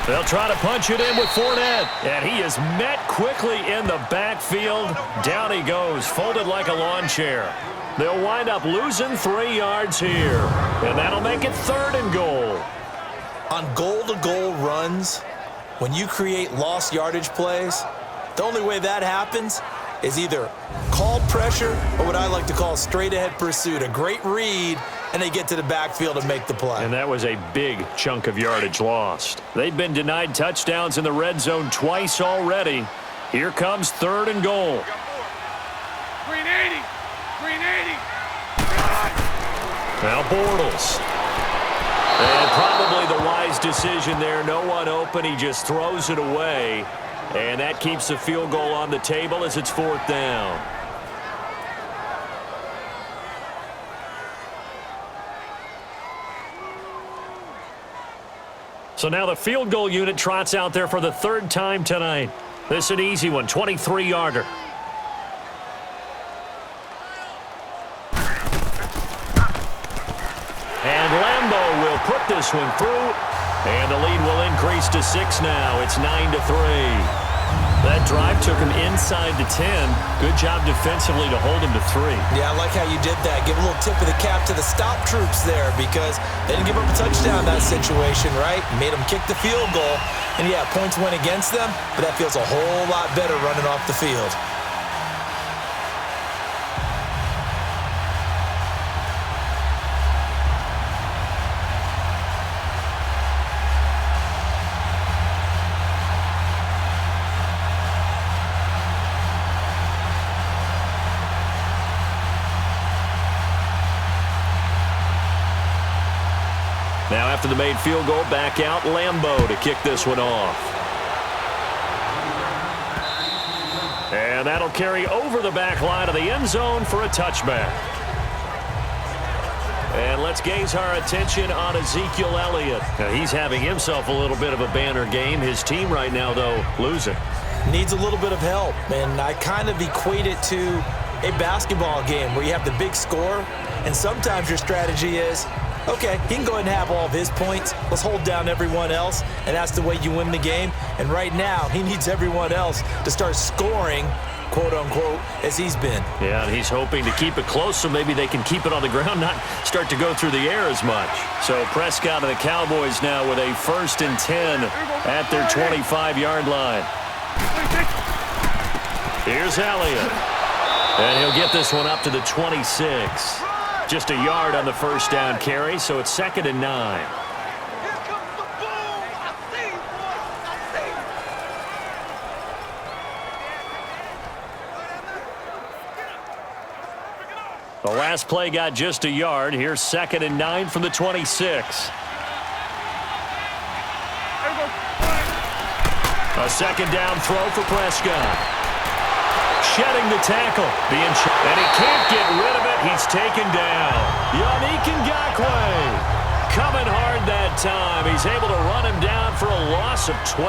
They'll try to punch it in with Fournette. And he is met quickly in the backfield. Down he goes, folded like a lawn chair. They'll wind up losing 3 yards here. And that'll make it 3rd and goal. On goal-to-goal runs, when you create lost yardage plays, the only way that happens is either called pressure or what I like to call straight-ahead pursuit. A great read, and they get to the backfield and make the play. And that was a big chunk of yardage lost. They've been denied touchdowns in the red zone twice already. Here comes 3rd and goal. Green 80. Green 80. Now Bortles. And probably the wise decision there. No one open. He just throws it away. And that keeps the field goal on the table as it's 4th down. So now the field goal unit trots out there for the 3rd time tonight. This is an easy one, 23-yarder. And Lambo will put this one through, and the lead will increase to 6 now. It's 9-3. That drive took him inside the 10. Good job defensively to hold him to 3. Yeah, I like how you did that. Give a little tip of the cap to the stop troops there because they didn't give up a touchdown in that situation, right? Made them kick the field goal. And, yeah, points went against them, but that feels a whole lot better running off the field. Now after the made field goal, back out Lambo to kick this one off. And that'll carry over the back line of the end zone for a touchback. And let's gaze our attention on Ezekiel Elliott. Now, he's having himself a little bit of a banner game. His team right now, though, losing. Needs a little bit of help, and I kind of equate it to a basketball game where you have the big score, and sometimes your strategy is, okay, he can go ahead and have all of his points. Let's hold down everyone else, and that's the way you win the game. And right now, he needs everyone else to start scoring, quote-unquote, as he's been. Yeah, and he's hoping to keep it close so maybe they can keep it on the ground, not start to go through the air as much. So Prescott and the Cowboys now with a 1st and 10 at their 25-yard line. Here's Elliott. And he'll get this one up to the 26. Just a yard on the 1st down carry, so it's 2nd and 9. The last play got just a yard. Here's 2nd and 9 from the 26. A 2nd down throw for Prescott. Shedding the tackle. And he can't get rid of it. He's taken down. Yannick Ngakoue coming hard that time. He's able to run him down for a loss of 12.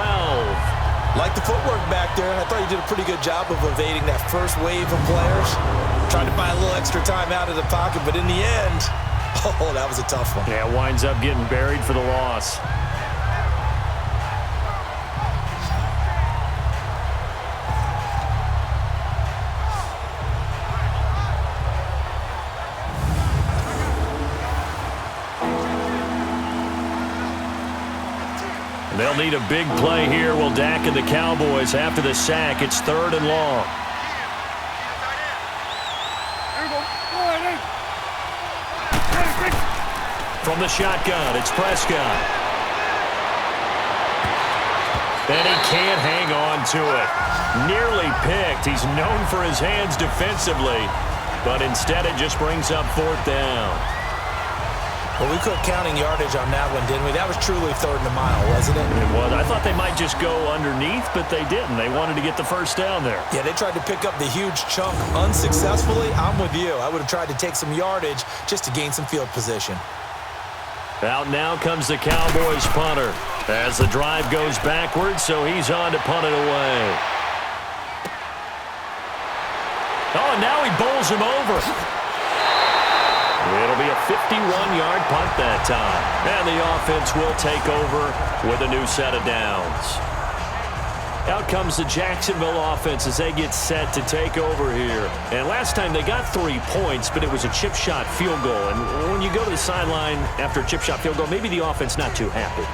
Like the footwork back there, I thought he did a pretty good job of evading that first wave of players. Trying to buy a little extra time out of the pocket, but in the end, oh, that was a tough one. Yeah, winds up getting buried for the loss. They'll need a big play here. Will Dak and the Cowboys after the sack. It's 3rd and long. From the shotgun, it's Prescott. And he can't hang on to it. Nearly picked. He's known for his hands defensively, but instead it just brings up 4th down. Well, we quit counting yardage on that one, didn't we? That was truly 3rd and a mile, wasn't it? It was. I thought they might just go underneath, but they didn't. They wanted to get the 1st down there. Yeah, they tried to pick up the huge chunk unsuccessfully. I'm with you. I would have tried to take some yardage just to gain some field position. Out now comes the Cowboys punter as the drive goes backwards, so he's on to punt it away. Oh, and now he bowls him over. It'll be a 51-yard punt that time. And the offense will take over with a new set of downs. Out comes the Jacksonville offense as they get set to take over here. And last time they got 3 points, but it was a chip shot field goal. And when you go to the sideline after a chip shot field goal, maybe the offense not too happy.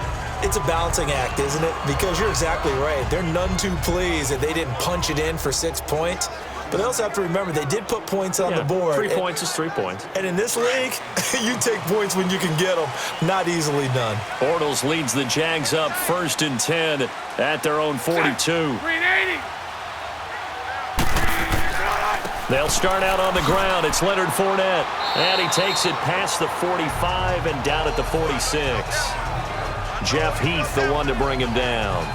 It's a balancing act, isn't it? Because you're exactly right. They're none too pleased that they didn't punch it in for 6 points. But they also have to remember they did put points on the board. 3 points is 3 points. And in this league, you take points when you can get them. Not easily done. Bortles leads the Jags up 1st and 10 at their own 42. They'll start out on the ground. It's Leonard Fournette. And he takes it past the 45 and down at the 46. Jeff Heath, the one to bring him down.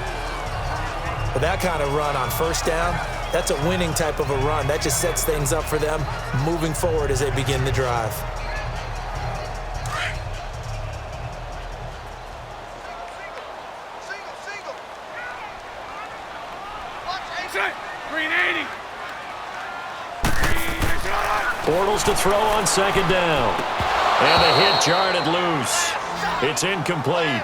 But that kind of run on first down, that's a winning type of a run. That just sets things up for them moving forward as they begin the drive. Bortles to throw on second down. And the hit jarred it loose. It's incomplete.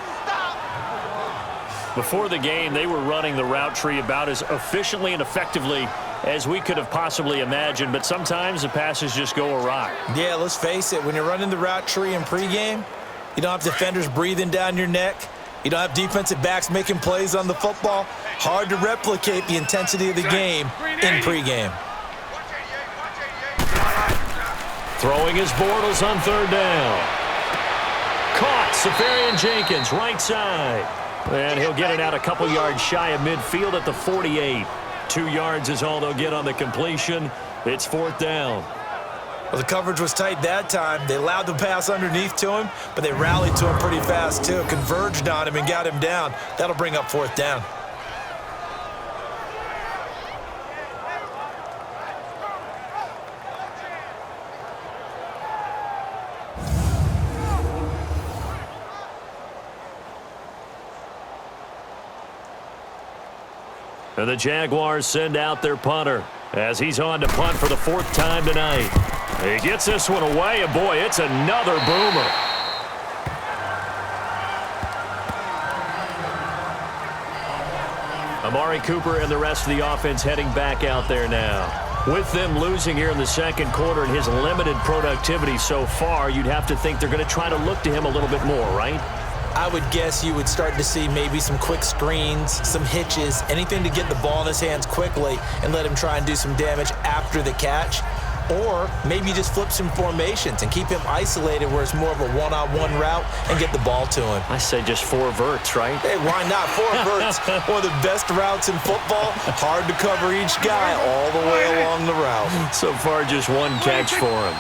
Before the game, they were running the route tree about as efficiently and effectively as we could have possibly imagined, but sometimes the passes just go awry. Yeah, let's face it. When you're running the route tree in pregame, you don't have defenders breathing down your neck. You don't have defensive backs making plays on the football. Hard to replicate the intensity of the game in pregame. Throwing his Bortles on third down. Caught. Safarian Jenkins, right side. And he'll get it out a couple yards shy of midfield at the 48. 2 yards is all they'll get on the completion. It's fourth down. Well, the coverage was tight that time. They allowed the pass underneath to him, but they rallied to him pretty fast, too. Converged on him and got him down. That'll bring up fourth down. And the Jaguars send out their punter as he's on to punt for the fourth time tonight. He gets this one away, and boy, it's another boomer. Amari Cooper and the rest of the offense heading back out there now. With them losing here in the second quarter and his limited productivity so far, you'd have to think they're going to try to look to him a little bit more, right? I would guess you would start to see maybe some quick screens, some hitches, anything to get the ball in his hands quickly and let him try and do some damage after the catch. Or maybe just flip some formations and keep him isolated where it's more of a one-on-one route and get the ball to him. I say just 4 verts, right? Hey, why not? 4 verts, one of the best routes in football. Hard to cover each guy all the way along the route. So far, just 1 catch for him.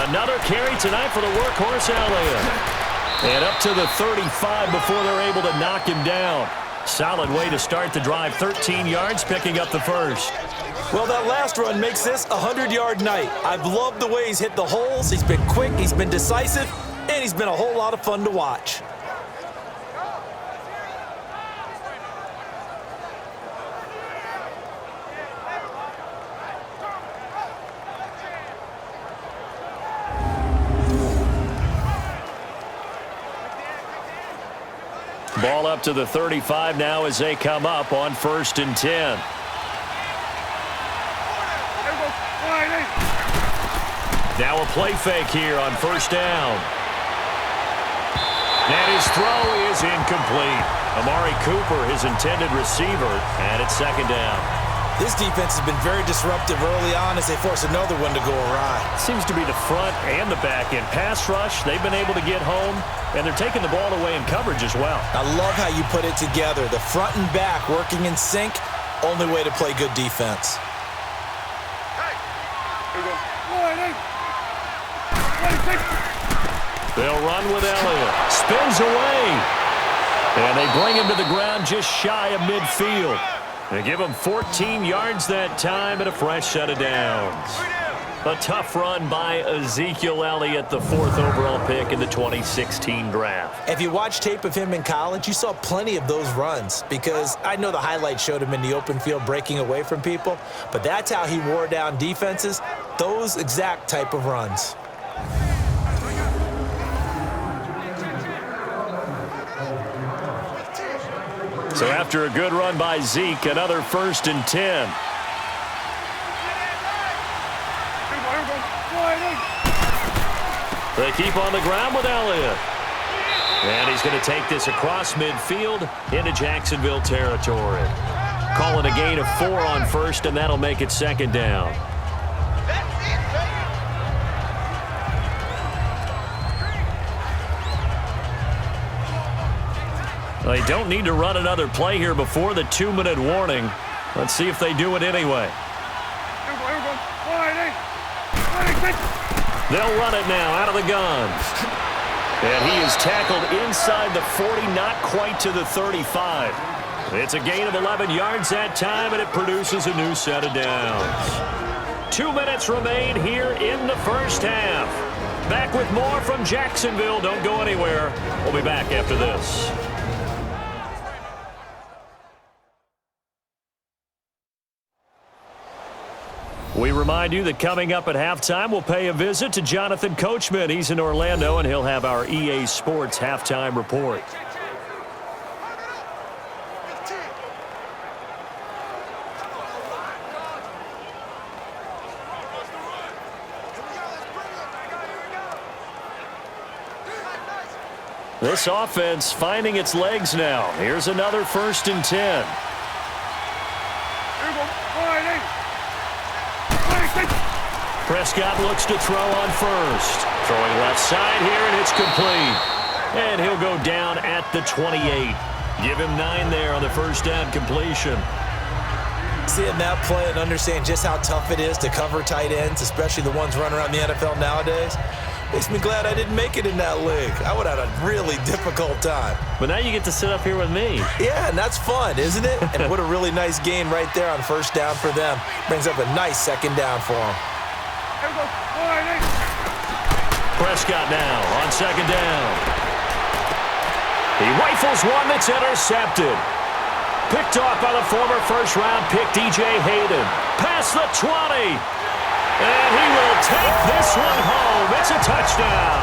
Another carry tonight for the workhorse Elliott. And up to the 35 before they're able to knock him down. Solid way to start the drive. 13 yards, picking up the first. Well, that last run makes this a 100-yard night. I've loved the way he's hit the holes. He's been quick, he's been decisive, and he's been a whole lot of fun to watch. Ball up to the 35 now as they come up on 1st and 10. Now a play fake here on 1st down. And his throw is incomplete. Amari Cooper, his intended receiver, and it's 2nd down. This defense has been very disruptive early on as they force another one to go awry. Seems to be the front and the back end. Pass rush, they've been able to get home, and they're taking the ball away in coverage as well. I love how you put it together. The front and back working in sync, only way to play good defense. They'll run with Elliott. Spins away. And they bring him to the ground just shy of midfield. They give him 14 yards that time and a fresh set of downs. A tough run by Ezekiel Elliott, the 4th overall pick in the 2016 draft. If you watch tape of him in college, you saw plenty of those runs because I know the highlights showed him in the open field breaking away from people, but that's how he wore down defenses, those exact type of runs. So after a good run by Zeke, another 1st and 10. They keep on the ground with Elliott. And he's going to take this across midfield into Jacksonville territory. Calling a gain of 4 on 1st, and that'll make it 2nd down. They don't need to run another play here before the 2-minute warning. Let's see if they do it anyway. They'll run it now out of the gun. And he is tackled inside the 40, not quite to the 35. It's a gain of 11 yards that time, and it produces a new set of downs. 2 minutes remain here in the first half. Back with more from Jacksonville. Don't go anywhere. We'll be back after this. We remind you that coming up at halftime, we'll pay a visit to Jonathan Coachman. He's in Orlando, and he'll have our EA Sports halftime report. This offense finding its legs now. Here's another 1st and 10. Prescott looks to throw on first. Throwing left side here, and it's complete. And he'll go down at the 28. Give him 9 there on the first down completion. Seeing that play and understanding just how tough it is to cover tight ends, especially the ones running around the NFL nowadays, makes me glad I didn't make it in that league. I would have had a really difficult time. But now you get to sit up here with me. Yeah, and that's fun, isn't it? And what a really nice gain right there on first down for them. Brings up a nice second down for them. Prescott now on second down. He rifles one that's intercepted. Picked off by the former first-round pick, DJ Hayden. Past the 20. And he will take this one home. It's a touchdown.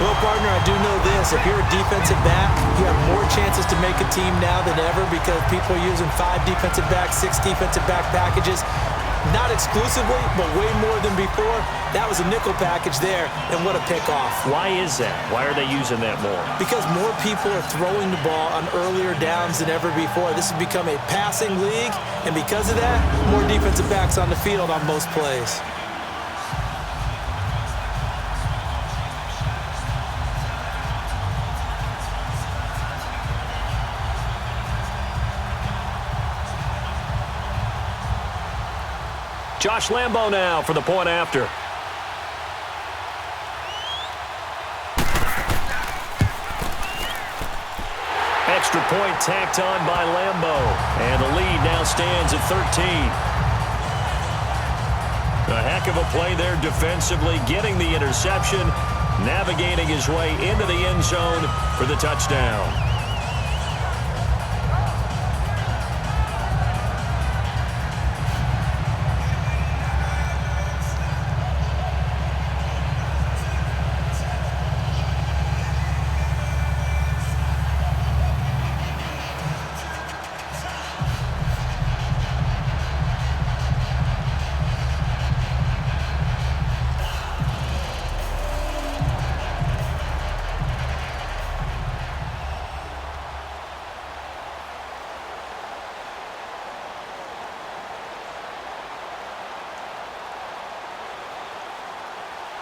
Well, partner, I do know this. If you're a defensive back, you have more chances to make a team now than ever because people are using 5 defensive backs, 6 defensive back packages. Not exclusively, but way more than before. That was a nickel package there, and what a pickoff. Why is that? Why are they using that more? Because more people are throwing the ball on earlier downs than ever before. This has become a passing league, and because of that, more defensive backs on the field on most plays. Josh Lambo now for the point after. Extra point tacked on by Lambo. And the lead now stands at 13. A heck of a play there defensively, getting the interception, navigating his way into the end zone for the touchdown.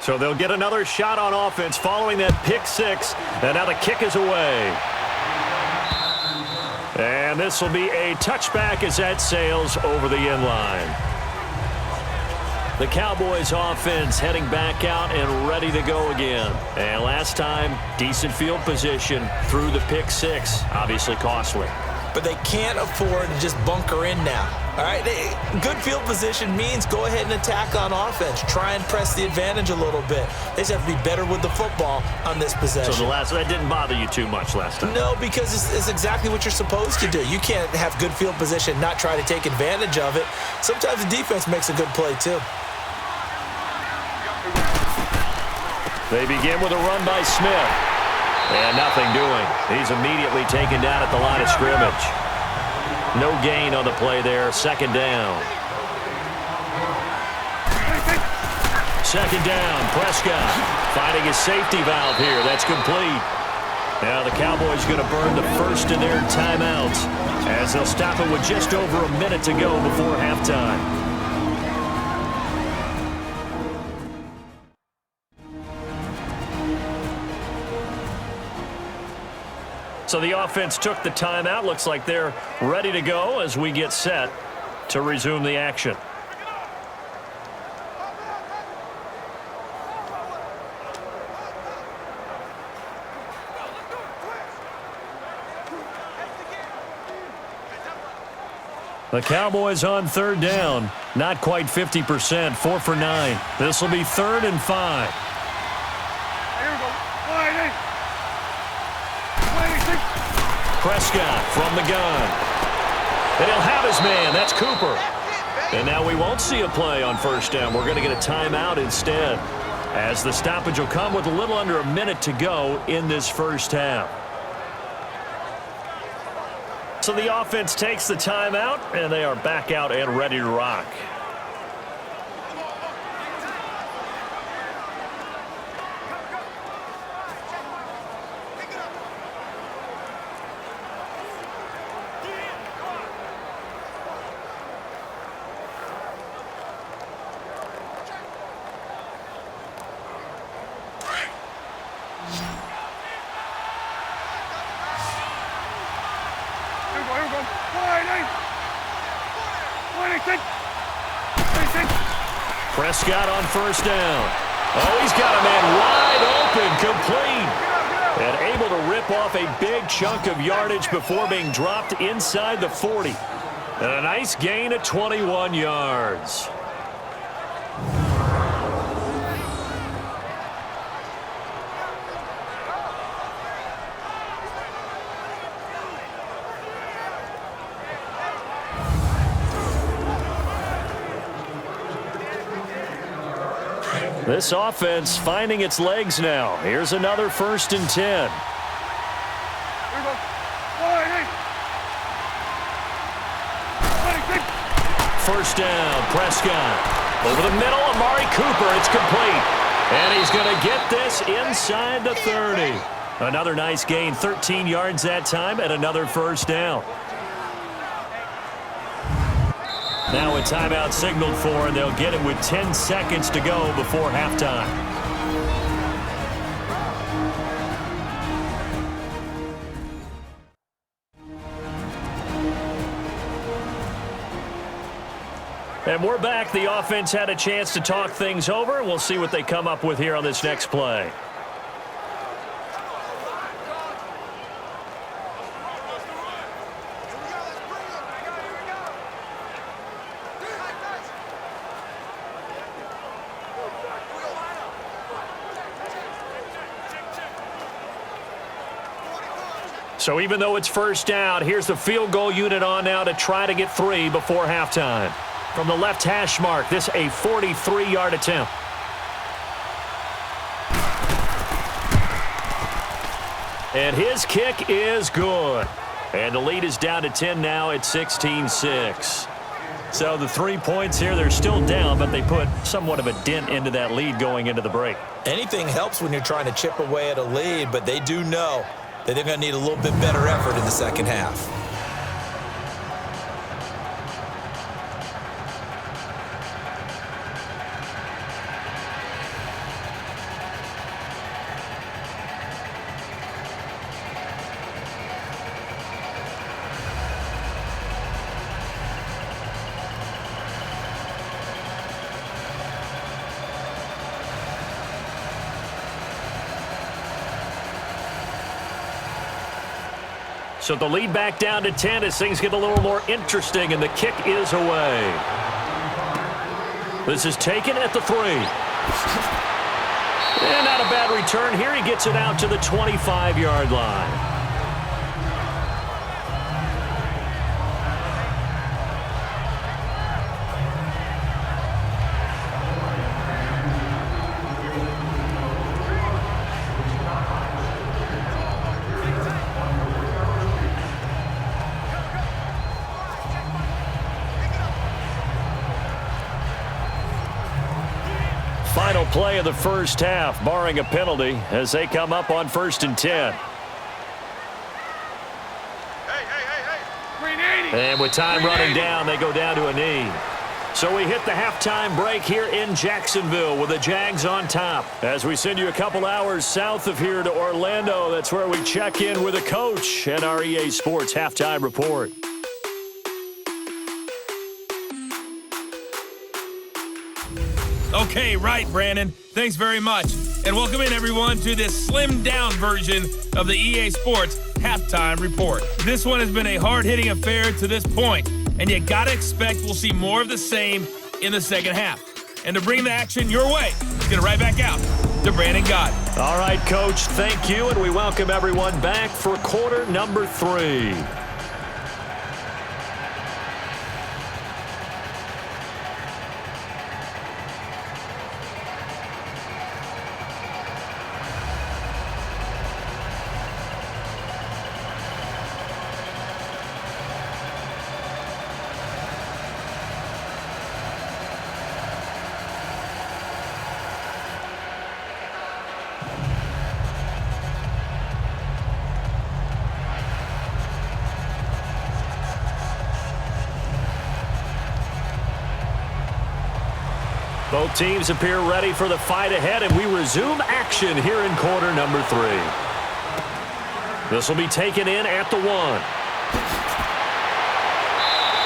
So they'll get another shot on offense following that pick 6. And now the kick is away. And this will be a touchback as that sails over the end line. The Cowboys offense heading back out and ready to go again. And last time, decent field position through the pick 6. Obviously costly. But they can't afford to just bunker in now. All right, good field position means go ahead and attack on offense. Try and press the advantage a little bit. They just have to be better with the football on this possession. So that didn't bother you too much last time? No, because it's exactly what you're supposed to do. You can't have good field position, not try to take advantage of it. Sometimes the defense makes a good play too. They begin with a run by Smith. And nothing doing. He's immediately taken down at the line of scrimmage. No gain on the play there. Second down. Second down. Prescott finding his safety valve here. That's complete. Now the Cowboys going to burn the first of their timeouts as they'll stop it with just over a minute to go before halftime. So the offense took the timeout. Looks like they're ready to go as we get set to resume the action. The Cowboys on third down. Not quite 50%, 4 for 9. This will be 3rd and 5. Here we go. Prescott from the gun. And he'll have his man. That's Cooper. And now we won't see a play on first down. We're going to get a timeout instead, as the stoppage will come with a little under a minute to go in this first half. So the offense takes the timeout, and they are back out and ready to rock. Prescott on first down. Oh, he's got a man wide open, complete. And able to rip off a big chunk of yardage before being dropped inside the 40. And a nice gain of 21 yards. This offense finding its legs now. Here's another 1st and 10. First down, Prescott. Over the middle, Amari Cooper. It's complete. And he's going to get this inside the 30. Another nice gain, 13 yards that time, and another first down. Now a timeout signaled for, and they'll get it with 10 seconds to go before halftime. And we're back. The offense had a chance to talk things over. We'll see what they come up with here on this next play. So even though it's first down, here's the field goal unit on now to try to get 3 before halftime. From the left hash mark, this a 43-yard attempt. And his kick is good. And the lead is down to 10 now at 16-6. So the 3 points here, they're still down, but they put somewhat of a dent into that lead going into the break. Anything helps when you're trying to chip away at a lead, but they do know that they're going to need a little bit better effort in the second half. So the lead back down to 10 as things get a little more interesting, and the kick is away. This is taken at the 3. And not a bad return here. He gets it out to the 25-yard line. Final play of the first half, barring a penalty, as they come up on 1st and 10. Hey. And with time running down, they go down to a knee. So we hit the halftime break here in Jacksonville with the Jags on top. As we send you a couple hours south of here to Orlando, that's where we check in with the coach and our EA Sports halftime report. Okay, right, Brandon. Thanks very much. And welcome in, everyone, to this slimmed-down version of the EA Sports halftime report. This one has been a hard-hitting affair to this point, and you got to expect we'll see more of the same in the second half. And to bring the action your way, let's get it right back out to Brandon Gott. All right, Coach, thank you, and we welcome everyone back for quarter number 3. Both teams appear ready for the fight ahead, and we resume action here in quarter number 3. This will be taken in at the 1.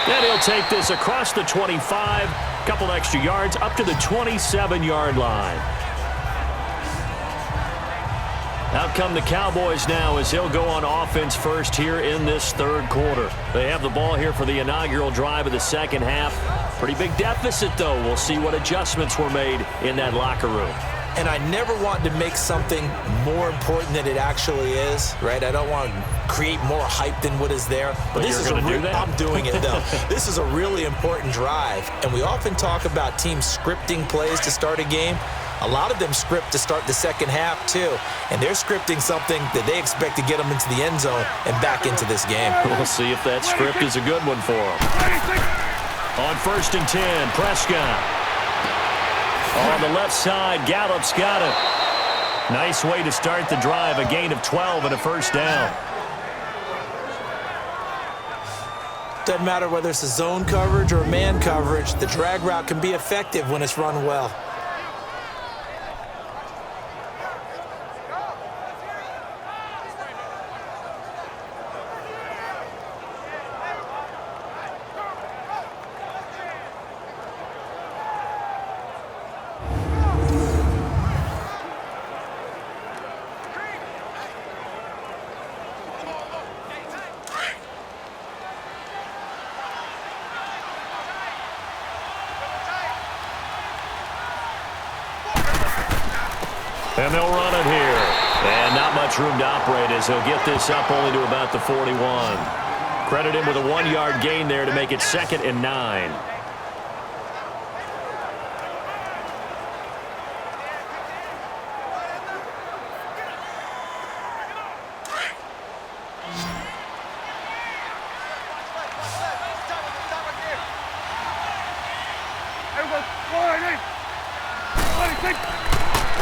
And he'll take this across the 25, couple extra yards up to the 27-yard line. Out come the Cowboys now as he'll go on offense first here in this third quarter. They have the ball here for the inaugural drive of the second half. Pretty big deficit, though. We'll see what adjustments were made in that locker room. And I never want to make something more important than it actually is, right? I don't want to create more hype than what is there. But this is going to do that? I'm doing it, though. This is a really important drive. And we often talk about teams scripting plays to start a game. A lot of them script to start the second half, too. And they're scripting something that they expect to get them into the end zone and back into this game. We'll see if that script is a good one for them. On 1st and 10, Prescott. On the left side, Gallup's got it. Nice way to start the drive, a gain of 12 and a first down. Doesn't matter whether it's a zone coverage or man coverage, the drag route can be effective when it's run well. And they'll run it here. And not much room to operate as he'll get this up only to about the 41. Credit him with a 1-yard gain there to make it 2nd and 9.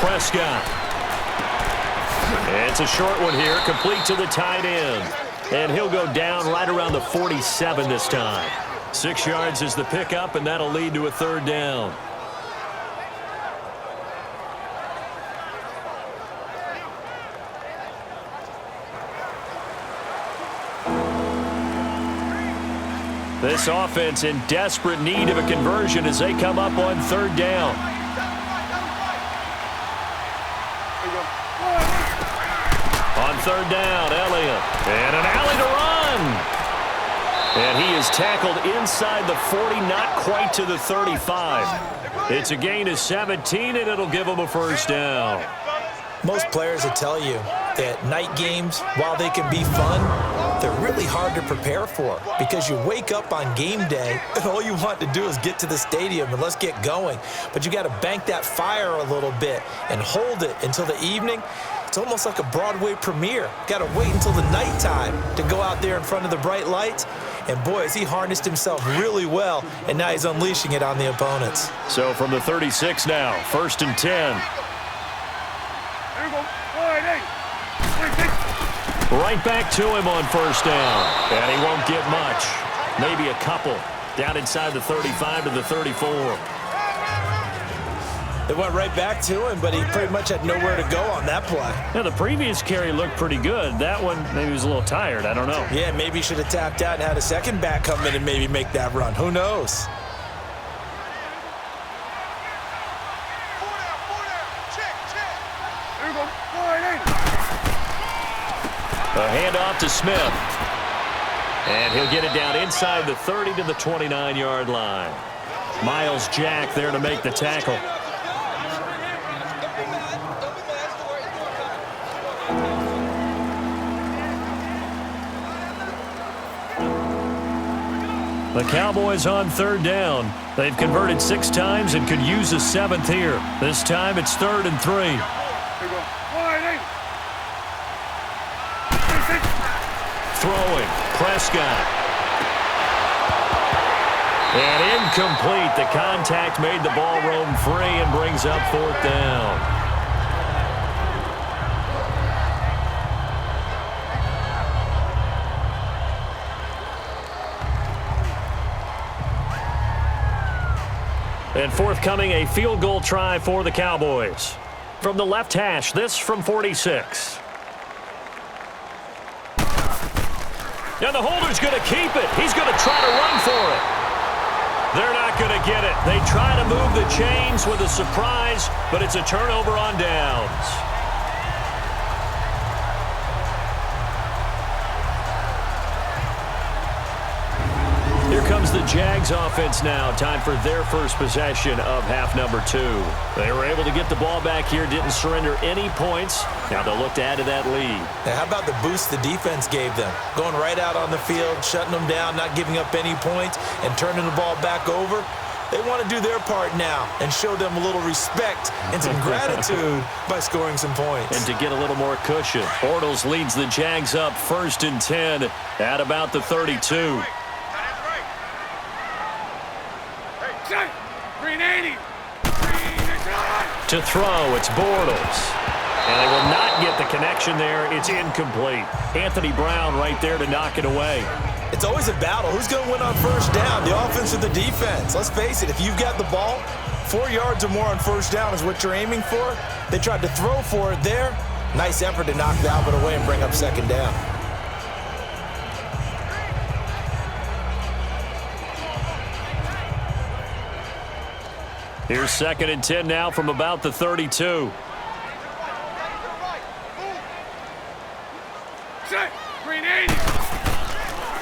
Prescott. It's a short one here, complete to the tight end. And he'll go down right around the 47 this time. 6 yards is the pickup, and that'll lead to a 3rd down. This offense in desperate need of a conversion as they come up on 3rd down. On 3rd down, Elliott. And an alley to run. And he is tackled inside the 40, not quite to the 35. It's a gain of 17, and it'll give him a first down. Most players will tell you that night games, while they can be fun, they're really hard to prepare for because you wake up on game day and all you want to do is get to the stadium and let's get going. But you got to bank that fire a little bit and hold it until the evening. It's almost like a Broadway premiere. Got to wait until the nighttime to go out there in front of the bright lights. And boy, has he harnessed himself really well, and now he's unleashing it on the opponents. So from the 36 now, 1st and 10. Right back to him on 1st down. And he won't get much. Maybe a couple. down inside the 35 to the 34. They went right back to him, but he pretty much had nowhere to go on that play. Now, the previous carry looked pretty good. That one, maybe he was a little tired. I don't know. Yeah, maybe he should have tapped out and had a second back come in and maybe make that run. Who knows? A handoff to Smith. And he'll get it down inside the 30 to the 29-yard line. Miles Jack there to make the tackle. The Cowboys on third down. They've converted 6 times and could use a 7th here. This time it's 3rd and 3. Throwing, Prescott. And incomplete. The contact made the ball roam free and brings up 4th down. And forthcoming, a field goal try for the Cowboys. From the left hash, this from 46. And the holder's going to keep it. He's going to try to run for it. They're not going to get it. They try to move the chains with a surprise, but it's a turnover on downs. Here comes the Jags offense now. Time for their first possession of half number 2. They were able to get the ball back here, didn't surrender any points. Now they'll look to add to that lead. Now, how about the boost the defense gave them? Going right out on the field, shutting them down, not giving up any points, and turning the ball back over. They want to do their part now and show them a little respect and some gratitude by scoring some points. And to get a little more cushion, Bortles leads the Jags up 1st and 10 at about the 32. To throw, it's Bortles. And they will not get the connection there. It's incomplete. Anthony Brown right there to knock it away. It's always a battle. Who's going to win on first down, the offense or the defense? Let's face it, if you've got the ball, 4 yards or more on first down is what you're aiming for. They tried to throw for it there. Nice effort to knock Dalvin away and bring up 2nd down. Here's 2nd and 10 now from about the 32.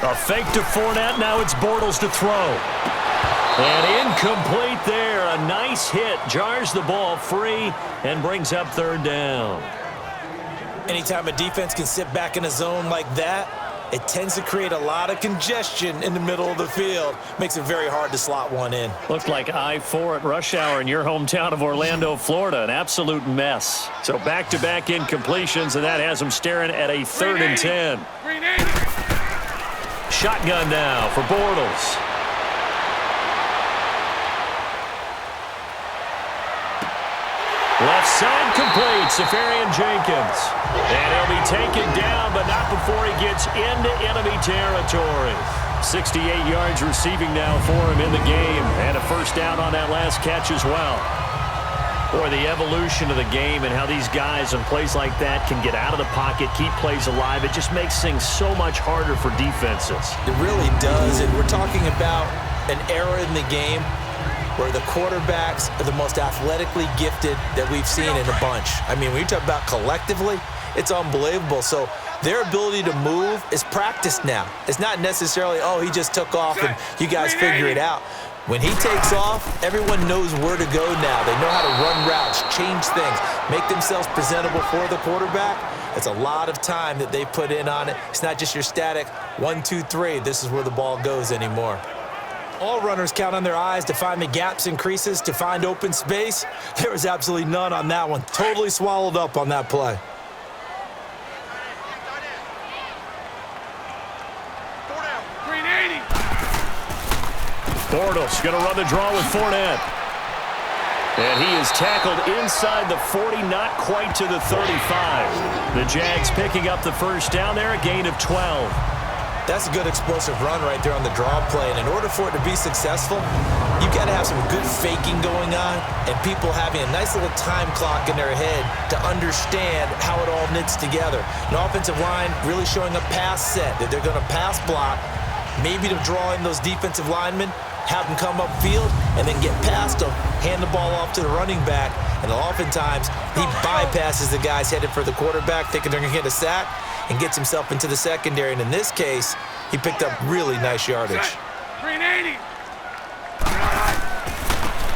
A fake to Fournette. Now it's Bortles to throw. And incomplete there. A nice hit. Jars the ball free and brings up 3rd down. Anytime a defense can sit back in a zone like that, it tends to create a lot of congestion in the middle of the field. Makes it very hard to slot one in. Looked like I-4 at rush hour in your hometown of Orlando, Florida. An absolute mess. So back-to-back incompletions, and that has them staring at a 3rd and 10. Shotgun now for Bortles. Left side complete, Safarian Jenkins. And he'll be taken down, but not before he gets into enemy territory. 68 yards receiving now for him in the game, and a first down on that last catch as well. Boy, the evolution of the game and how these guys in plays like that can get out of the pocket, keep plays alive, it just makes things so much harder for defenses. It really does, and we're talking about an era in the game where the quarterbacks are the most athletically gifted that we've seen in a bunch. I mean, when you talk about collectively, it's unbelievable. So their ability to move is practiced now. It's not necessarily, oh, he just took off and you guys figure it out. When he takes off, everyone knows where to go now. They know how to run routes, change things, make themselves presentable for the quarterback. It's a lot of time that they put in on it. It's not just your static 1, 2, 3. This is where the ball goes anymore. All runners count on their eyes to find the gaps and creases, to find open space. There was absolutely none on that one. Totally swallowed up on that play. Bortles going to run the draw with Fournette. And he is tackled inside the 40, not quite to the 35. The Jags picking up the first down there, a gain of 12. That's a good explosive run right there on the draw play. And in order for it to be successful, you've got to have some good faking going on and people having a nice little time clock in their head to understand how it all knits together. An offensive line really showing a pass set that they're going to pass block, maybe to draw in those defensive linemen, have them come upfield, and then get past them, hand the ball off to the running back, and oftentimes he bypasses the guys headed for the quarterback, thinking they're going to get a sack, and gets himself into the secondary. And in this case, he picked up really nice yardage. 380.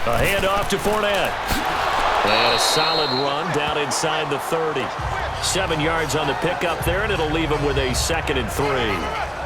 A handoff to Fournette. And a solid run down inside the 30. 7 yards on the pickup there, and it'll leave him with a 2nd and 3.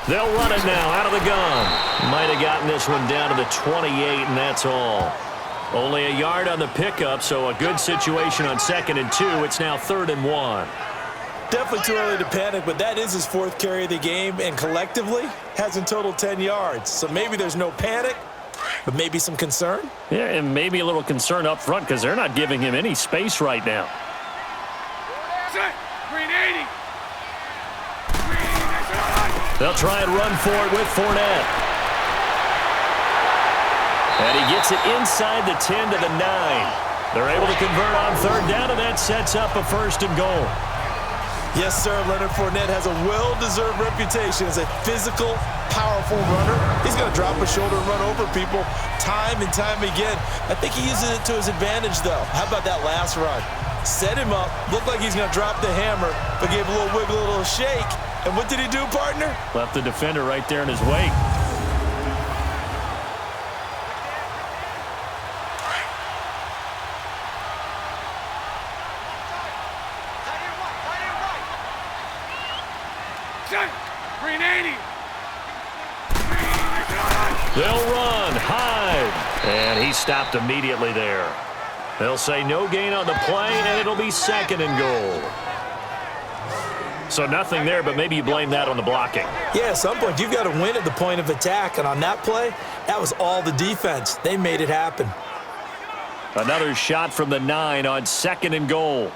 They'll run it now out of the gun. Might have gotten this one down to the 28, and that's all. Only a yard on the pickup, so a good situation on 2nd and 2. It's now 3rd and 1. Definitely too early to panic, but that is his 4th carry of the game, and collectively has in total 10 yards. So maybe there's no panic, but maybe some concern. Yeah, and maybe a little concern up front because they're not giving him any space right now. 380. They'll try and run for it with Fournette. And he gets it inside the 10 to the 9. They're able to convert on 3rd down, and that sets up a 1st and goal. Yes, sir. Leonard Fournette has a well-deserved reputation as a physical, powerful runner. He's going to drop his shoulder and run over people time and time again. I think he uses it to his advantage, though. How about that last run? Set him up, looked like he's going to drop the hammer, but gave a little wiggle, a little shake. And what did he do, partner? Left the defender right there in his wake. They'll run, hide, and he stopped immediately there. They'll say no gain on the play, and it'll be 2nd and goal. So nothing there, but maybe you blame that on the blocking. Yeah, at some point, you've got to win at the point of attack. And on that play, that was all the defense. They made it happen. Another shot from the 9 on 2nd and goal.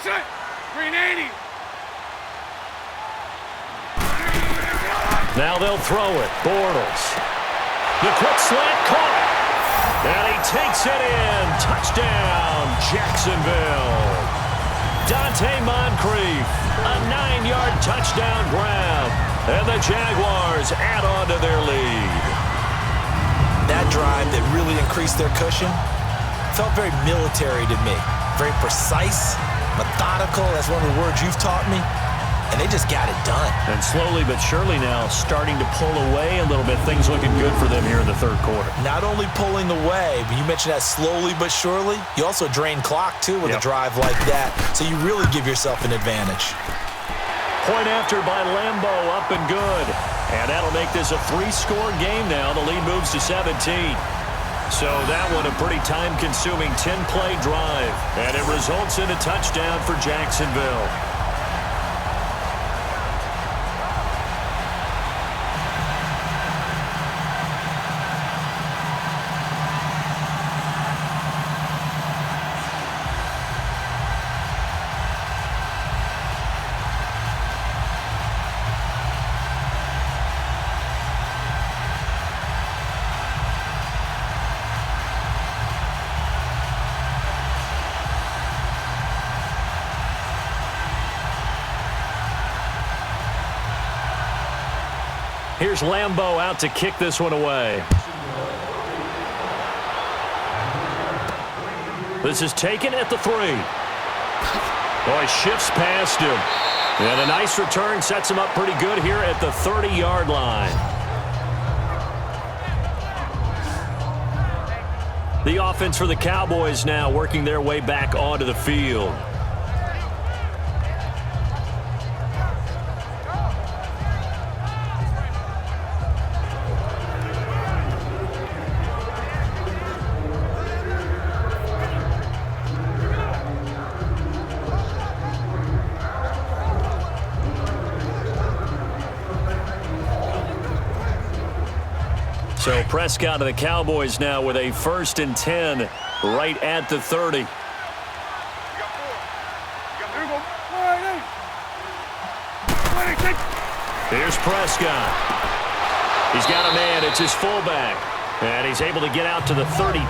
380. Now they'll throw it. Bortles. The quick slant caught. And he takes it in. Touchdown, Jacksonville. Dante Moncrief, a 9-yard touchdown grab. And the Jaguars add on to their lead. That drive that really increased their cushion felt very military to me. Very precise, methodical. That's one of the words you've taught me. And they just got it done. And slowly but surely now starting to pull away a little bit. Things looking good for them here in the 3rd quarter. Not only pulling away, but you mentioned that slowly but surely. You also drain clock, too, with a drive like that. So you really give yourself an advantage. Point after by Lambeau, up and good. And that'll make this a 3-score game now. The lead moves to 17. So that one a pretty time-consuming 10-play drive. And it results in a touchdown for Jacksonville. Here's Lambeau out to kick this one away. This is taken at the 3. Oh, he shifts past him. And a nice return sets him up pretty good here at the 30-yard line. The offense for the Cowboys now working their way back onto the field. So Prescott and the Cowboys now with a 1st and 10 right at the 30. Here's Prescott. He's got a man. It's his fullback. And he's able to get out to the 32,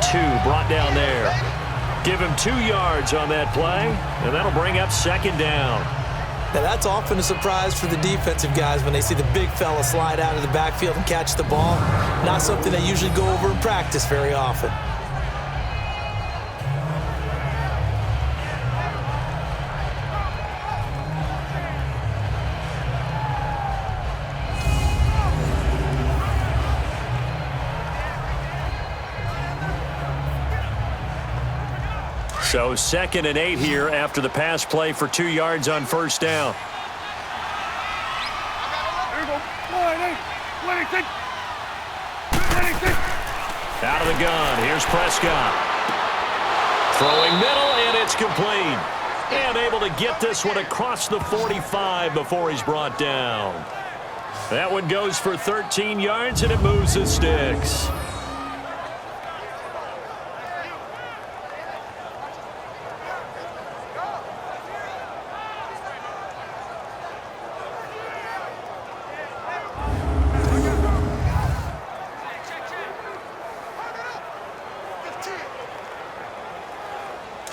brought down there. Give him 2 yards on that play, and that'll bring up 2nd down. Now, that's often a surprise for the defensive guys when they see the big fella slide out of the backfield and catch the ball. Not something they usually go over in practice very often. So 2nd and 8 here after the pass play for 2 yards on 1st down. Out of the gun. Here's Prescott. Throwing middle, and it's complete. And able to get this one across the 45 before he's brought down. That one goes for 13 yards, and it moves the sticks.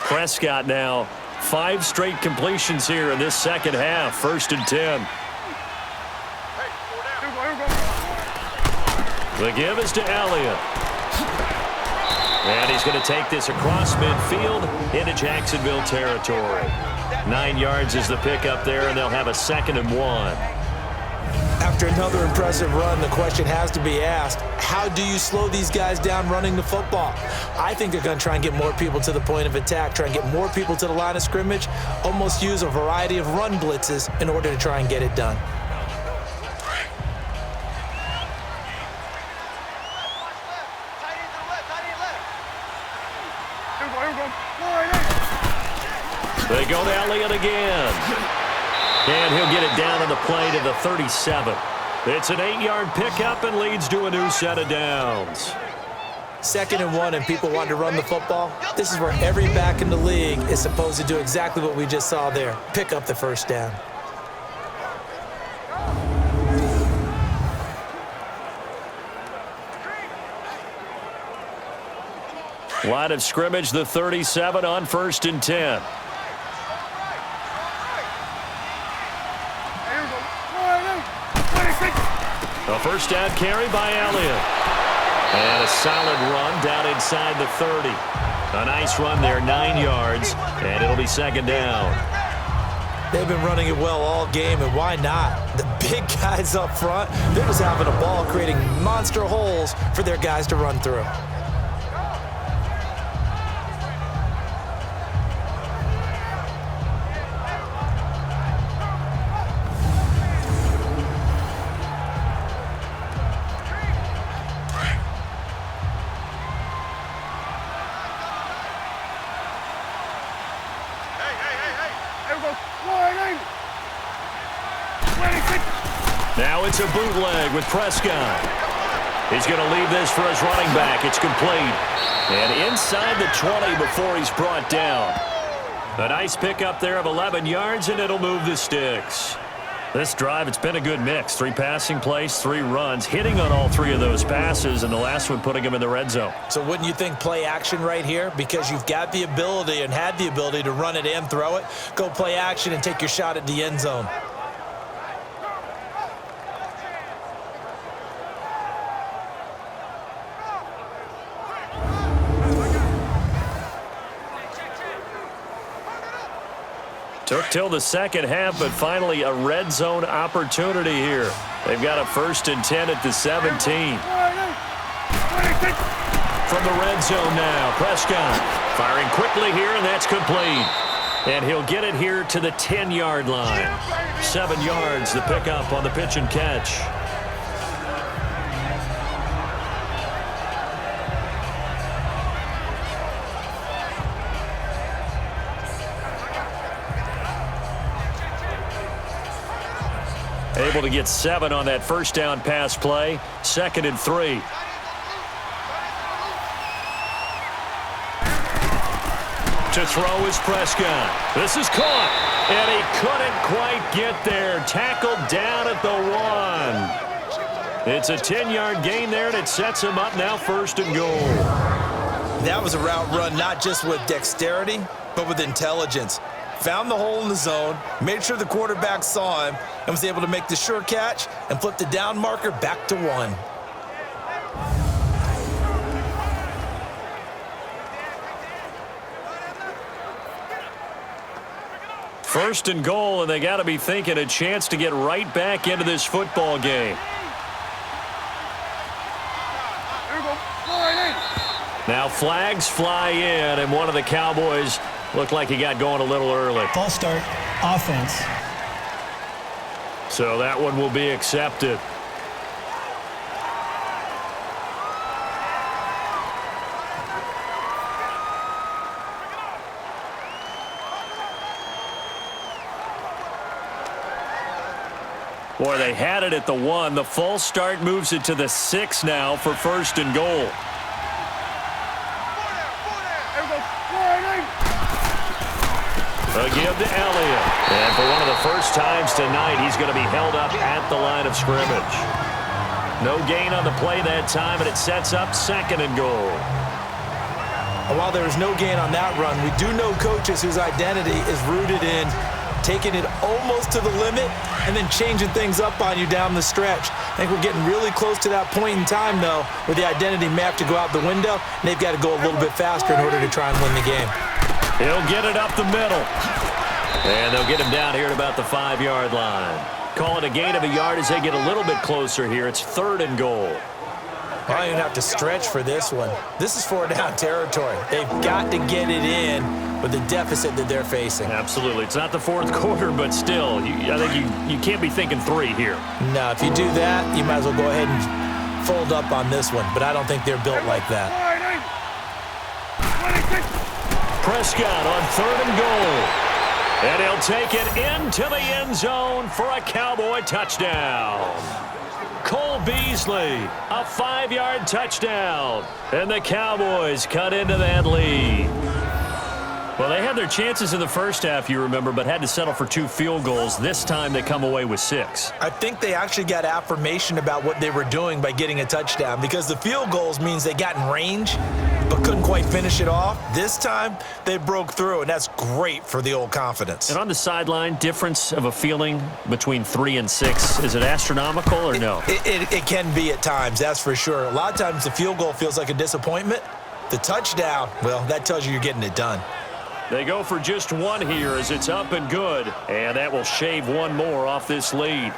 Prescott now 5 straight completions here in this 2nd half. 1st and 10. The give is to Elliott. And he's going to take this across midfield into Jacksonville territory. 9 yards is the pickup there, and they'll have a 2nd and 1. After another impressive run, the question has to be asked, how do you slow these guys down running the football? I think they're going to try and get more people to the point of attack, try and get more people to the line of scrimmage, almost use a variety of run blitzes in order to try and get it done. They go to Elliott again. And he'll get it down on the play to the 37. It's an 8-yard pickup and leads to a new set of downs. 2nd and 1 and people want to run the football. This is where every back in the league is supposed to do exactly what we just saw there. Pick up the 1st down. Line of scrimmage, the 37 on 1st and 10. A 1st down carry by Elliott. And a solid run down inside the 30. A nice run there, 9 yards, and it'll be 2nd down. They've been running it well all game, and why not? The big guys up front, they're just having a ball creating monster holes for their guys to run through. Now it's a bootleg with Prescott. He's going to leave this for his running back. It's complete. And inside the 20 before he's brought down. A nice pickup there of 11 yards, and it'll move the sticks. This drive, it's been a good mix. 3 passing plays, 3 runs, hitting on all 3 of those passes, and the last one putting him in the red zone. So wouldn't you think play action right here? Because you've got the ability and had the ability to run it and throw it. Go play action and take your shot at the end zone. Took till the 2nd half, but finally a red zone opportunity here. They've got a 1st and 10 at the 17. From the red zone now, Prescott firing quickly here, and that's complete. And he'll get it here to the 10-yard line. 7 yards, the pickup on the pitch and catch. Able to get 7 on that 1st down pass play. 2nd and 3. To throw is Prescott. This is caught, and he couldn't quite get there. Tackled down at the 1. It's a 10-yard gain there, and it sets him up now 1st and goal. That was a route run not just with dexterity, but with intelligence. Found the hole in the zone, made sure the quarterback saw him, and was able to make the sure catch and flip the down marker back to 1. First and goal, and they got to be thinking a chance to get right back into this football game. Now flags fly in, and one of the Cowboys looked like he got going a little early. False start, offense. So that one will be accepted. Boy, they had it at the 1. The false start moves it to the 6 now for 1st and goal. A give to Elliott. And for one of the first times tonight, he's going to be held up at the line of scrimmage. No gain on the play that time, and it sets up 2nd and goal. While there was no gain on that run, we do know coaches whose identity is rooted in taking it almost to the limit and then changing things up on you down the stretch. I think we're getting really close to that point in time, though, where the identity may have to go out the window, and they've got to go a little bit faster in order to try and win the game. He'll get it up the middle. And they'll get him down here at about the 5-yard line. Call it a gain of a yard as they get a little bit closer here. It's 3rd and goal. I don't even have to stretch for this one. This is 4-down territory. They've got to get it in with the deficit that they're facing. Absolutely. It's not the 4th quarter, but still, I think you can't be thinking 3 here. No, if you do that, you might as well go ahead and fold up on this one, but I don't think they're built like that. Prescott on 3rd and goal. And he'll take it into the end zone for a Cowboy touchdown. Cole Beasley, a 5-yard touchdown. And the Cowboys cut into that lead. Well, they had their chances in the first half, you remember, but had to settle for 2 field goals. This time they come away with 6. I think they actually got affirmation about what they were doing by getting a touchdown, because the field goals means they got in range but couldn't quite finish it off. This time they broke through, and that's great for the old confidence. And on the sideline, difference of a feeling between 3 and 6, is it astronomical or no? It can be at times, that's for sure. A lot of times the field goal feels like a disappointment. The touchdown, well, that tells you you're getting it done. They go for just 1 here as it's up and good, and that will shave 1 more off this lead.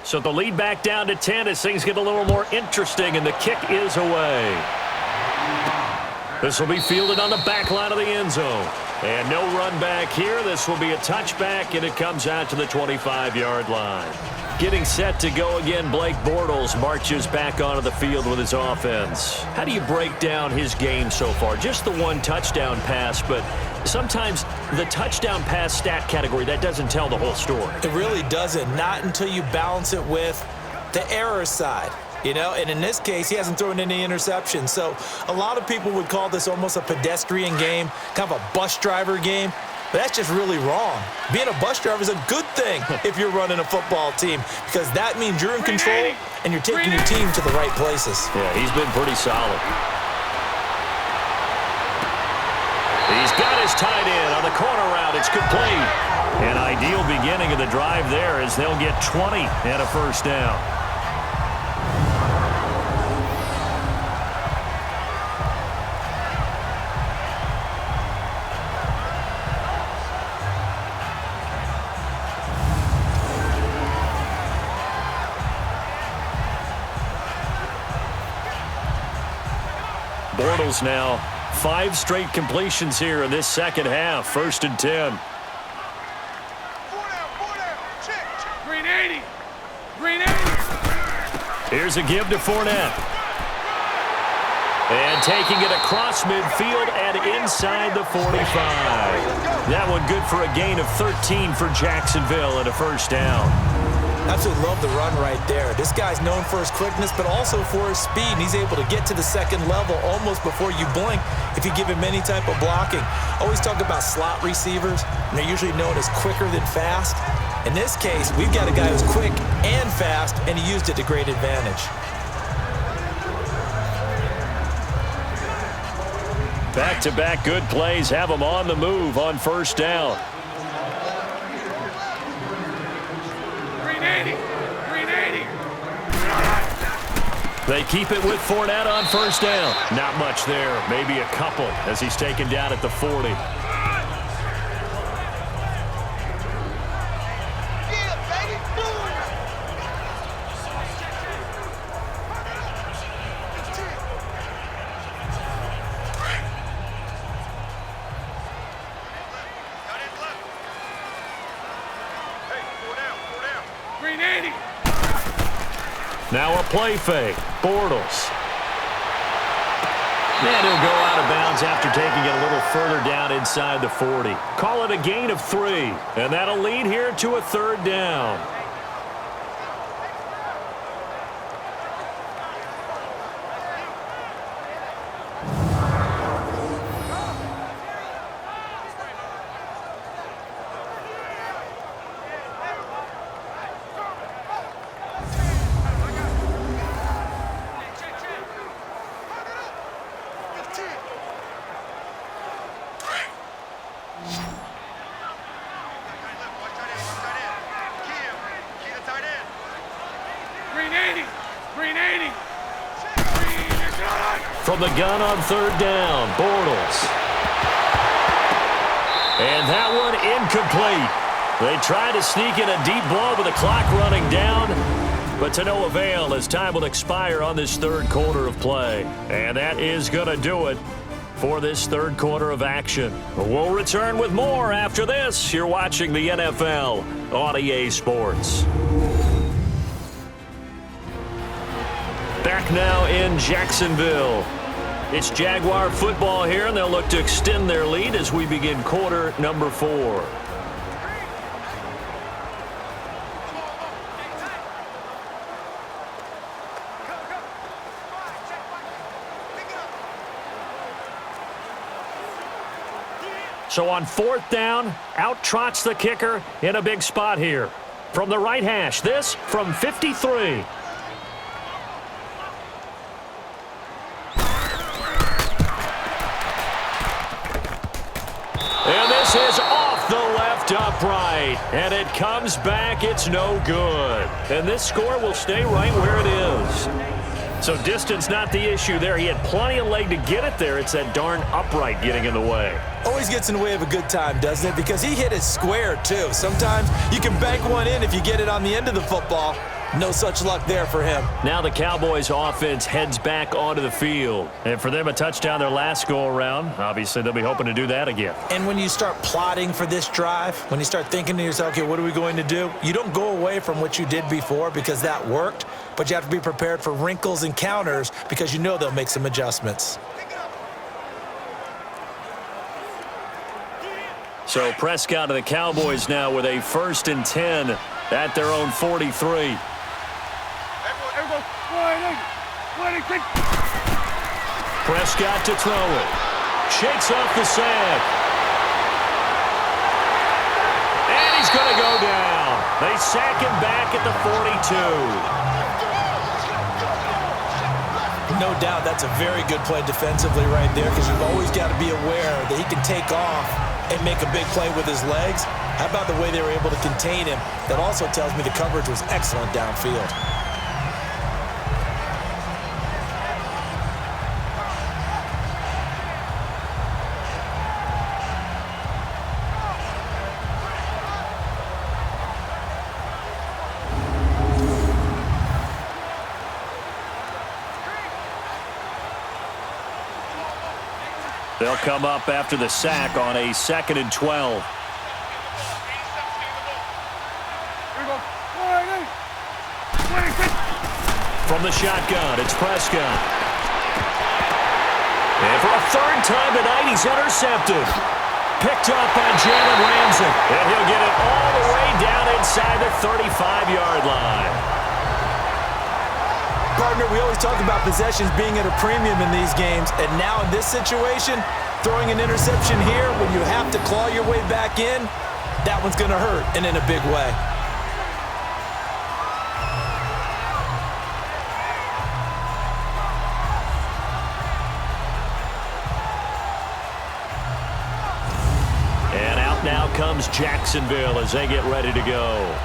So the lead back down to 10 as things get a little more interesting, and the kick is away. This will be fielded on the back line of the end zone. And no run back here. This will be a touchback, and it comes out to the 25-yard line. Getting set to go again, Blake Bortles marches back onto the field with his offense. How do you break down his game so far? Just the 1 touchdown pass, but sometimes the touchdown pass stat category, that doesn't tell the whole story. It really doesn't, not until you balance it with the error side. You know, and in this case, he hasn't thrown any interceptions. So a lot of people would call this almost a pedestrian game, kind of a bus driver game. But that's just really wrong. Being a bus driver is a good thing if you're running a football team, because that means you're in control and you're taking your team to the right places. Yeah, he's been pretty solid. He's got his tight end on the corner route. It's complete. An ideal beginning of the drive there as they'll get 20 and a first down. Bortles now. 5 straight completions here in this second half. 1st and 10. Green 80. Green 80. Here's a give to Fournette. And taking it across midfield and inside the 45. That one good for a gain of 13 for Jacksonville and a 1st down. Absolutely love the run right there. This guy's known for his quickness, but also for his speed. And he's able to get to the second level almost before you blink if you give him any type of blocking. Always talk about slot receivers, and they're usually known as quicker than fast. In this case, we've got a guy who's quick and fast, and he used it to great advantage. Back-to-back good plays have them on the move on 1st down. Green 80. Green 80. They keep it with Fournette on 1st down. Not much there. Maybe a couple as he's taken down at the 40. Green 80. Now a play fake. Bortles. And he'll go out of bounds after taking it a little further down inside the 40. Call it a gain of 3. And that'll lead here to a 3rd down. Green 80. Green 80. From the gun on 3rd down, Bortles. And that one incomplete. They try to sneak in a deep ball with the clock running down, but to no avail as time will expire on this 3rd quarter of play. And that is going to do it for this 3rd quarter of action. We'll return with more after this. You're watching the NFL on EA Sports. Back now in Jacksonville. It's Jaguar football here, and they'll look to extend their lead as we begin quarter number 4. So on 4th down, out trots the kicker in a big spot here. From the right hash, this from 53. And this is off the left upright. And it comes back. It's no good. And this score will stay right where it is. So distance not the issue there. He had plenty of leg to get it there. It's that darn upright getting in the way. Always gets in the way of a good time, doesn't it? Because he hit it square, too. Sometimes you can bank one in if you get it on the end of the football. No such luck there for him. Now the Cowboys offense heads back onto the field. And for them, a touchdown their last go-around. Obviously, they'll be hoping to do that again. And when you start plotting for this drive, when you start thinking to yourself, okay, what are we going to do? You don't go away from what you did before because that worked, but you have to be prepared for wrinkles and counters because you know they'll make some adjustments. So Prescott of the Cowboys now with a 1st and 10 at their own 43. Prescott to throw it. Shakes off the sack. And he's going to go down. They sack him back at the 42. No doubt that's a very good play defensively right there because you've always got to be aware that he can take off and make a big play with his legs. How about the way they were able to contain him? That also tells me the coverage was excellent downfield. They'll come up after the sack on a 2nd and 12. From the shotgun, it's Prescott. And for a 3rd time tonight, he's intercepted. Picked up by Jalen Ramsey. And he'll get it all the way down inside the 35-yard line. Partner, we always talk about possessions being at a premium in these games, and now in this situation, throwing an interception here when you have to claw your way back in, that one's going to hurt, and in a big way. And out now comes Jacksonville as they get ready to go.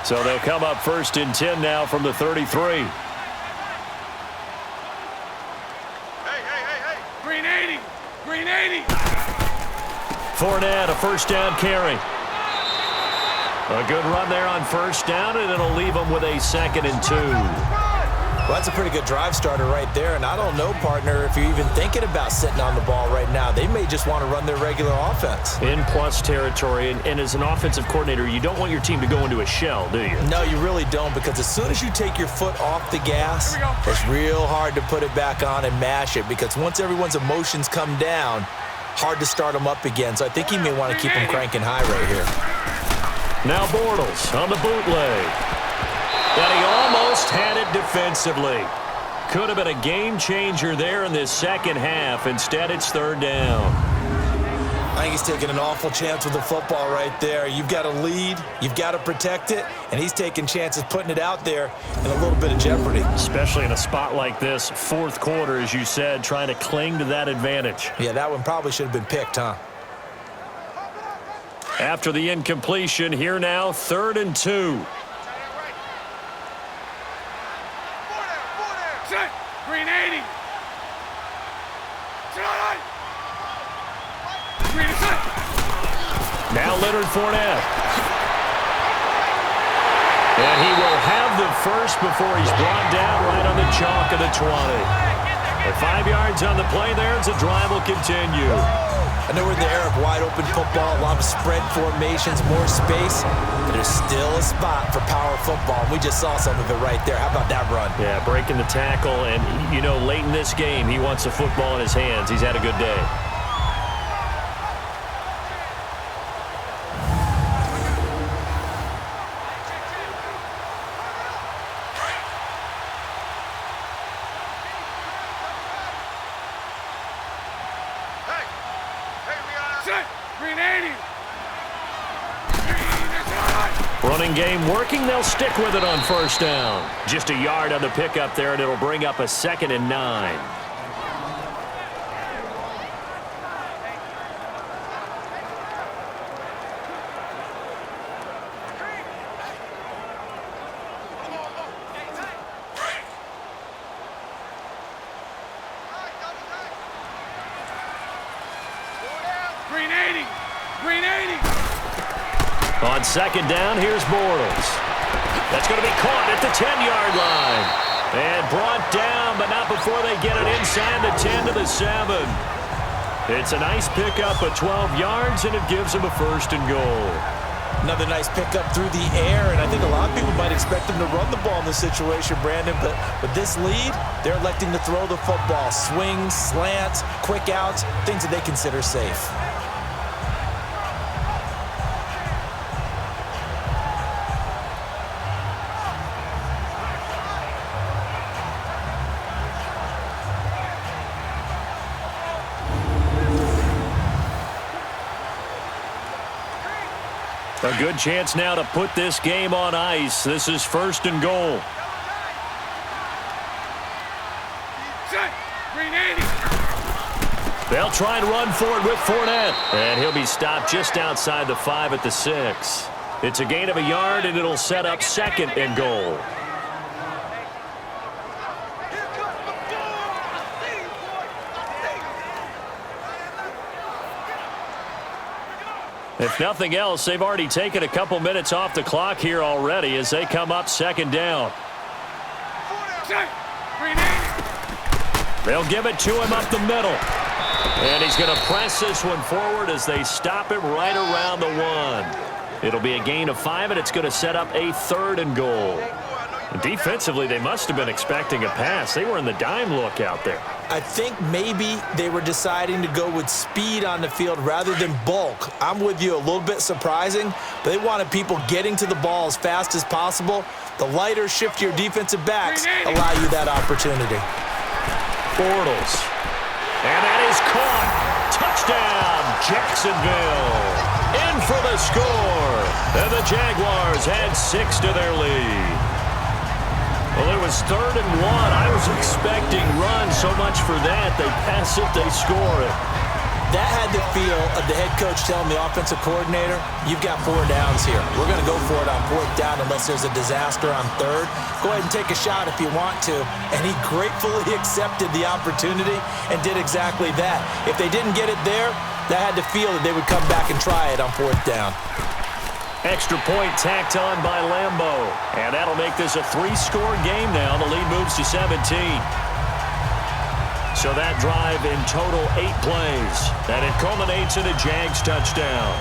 So they'll come up 1st and 10 now from the 33. Hey. Green 80. Green 80. Fournette, a 1st down carry. A good run there on 1st down, and it'll leave them with a 2nd and 2. Well, that's a pretty good drive starter right there, and I don't know, partner, if you're even thinking about sitting on the ball right now. They may just want to run their regular offense. In plus territory, and as an offensive coordinator, you don't want your team to go into a shell, do you? No, you really don't, because as soon as you take your foot off the gas, it's real hard to put it back on and mash it, because once everyone's emotions come down, hard to start them up again. So I think he may want to keep them cranking high right here. Now Bortles on the bootleg. And he almost had it defensively. Could have been a game changer there in this 2nd half. Instead, it's 3rd down. I think he's taking an awful chance with the football right there. You've got to lead, you've got to protect it, and he's taking chances putting it out there in a little bit of jeopardy. Especially in a spot like this, 4th quarter, as you said, trying to cling to that advantage. Yeah, that one probably should have been picked, huh? After the incompletion, here now, 3rd and 2. Green 80. Green set. Now Leonard Fournette. And he will have the first before he's brought down right on the chalk of the 20. At 5 yards on the play there, as the drive will continue. I know we're in the era of wide-open football, a lot of spread formations, more space, but there's still a spot for power football. We just saw some of it right there. How about that run? Yeah, breaking the tackle, and, you know, late in this game, he wants the football in his hands. He's had a good day. Green 80. Running game working. They'll stick with it on 1st down. Just a yard on the pickup there, and it'll bring up a 2nd and 9. Green 80. Green 80. On 2nd down, here's Bortles. That's going to be caught at the 10-yard line. And brought down, but not before they get it inside the 10 to the 7. It's a nice pickup of 12 yards, and it gives them a 1st and goal. Another nice pickup through the air, and I think a lot of people might expect them to run the ball in this situation, Brandon, but with this lead, they're electing to throw the football. Swings, slants, quick outs, things that they consider safe. A good chance now to put this game on ice. This is 1st and goal. Green 80. They'll try and run for it with Fournette. And he'll be stopped just outside the 5 at the 6. It's a gain of a yard, and it'll set up 2nd and goal. If nothing else, they've already taken a couple minutes off the clock here already as they come up second down. They'll give it to him up the middle. And he's going to press this one forward as they stop him right around the 1. It'll be a gain of 5, and it's going to set up a 3rd and goal. Defensively, they must have been expecting a pass. They were in the dime look out there. I think maybe they were deciding to go with speed on the field rather than bulk. I'm with you, a little bit surprising, but they wanted people getting to the ball as fast as possible. The lighter, shiftier defensive backs allow you that opportunity. Bortles. And that is caught. Touchdown, Jacksonville. In for the score. And the Jaguars add 6 to their lead. Well, it was 3rd and 1. I was expecting run so much for that. They pass it, they score it. That had the feel of the head coach telling the offensive coordinator, you've got 4 downs here. We're going to go for it on 4th down unless there's a disaster on 3rd. Go ahead and take a shot if you want to. And he gratefully accepted the opportunity and did exactly that. If they didn't get it there, that had the feel that they would come back and try it on 4th down. Extra point tacked on by Lambeau. And that'll make this a 3-score game now. The lead moves to 17. So that drive in total 8 plays. And it culminates in a Jags touchdown.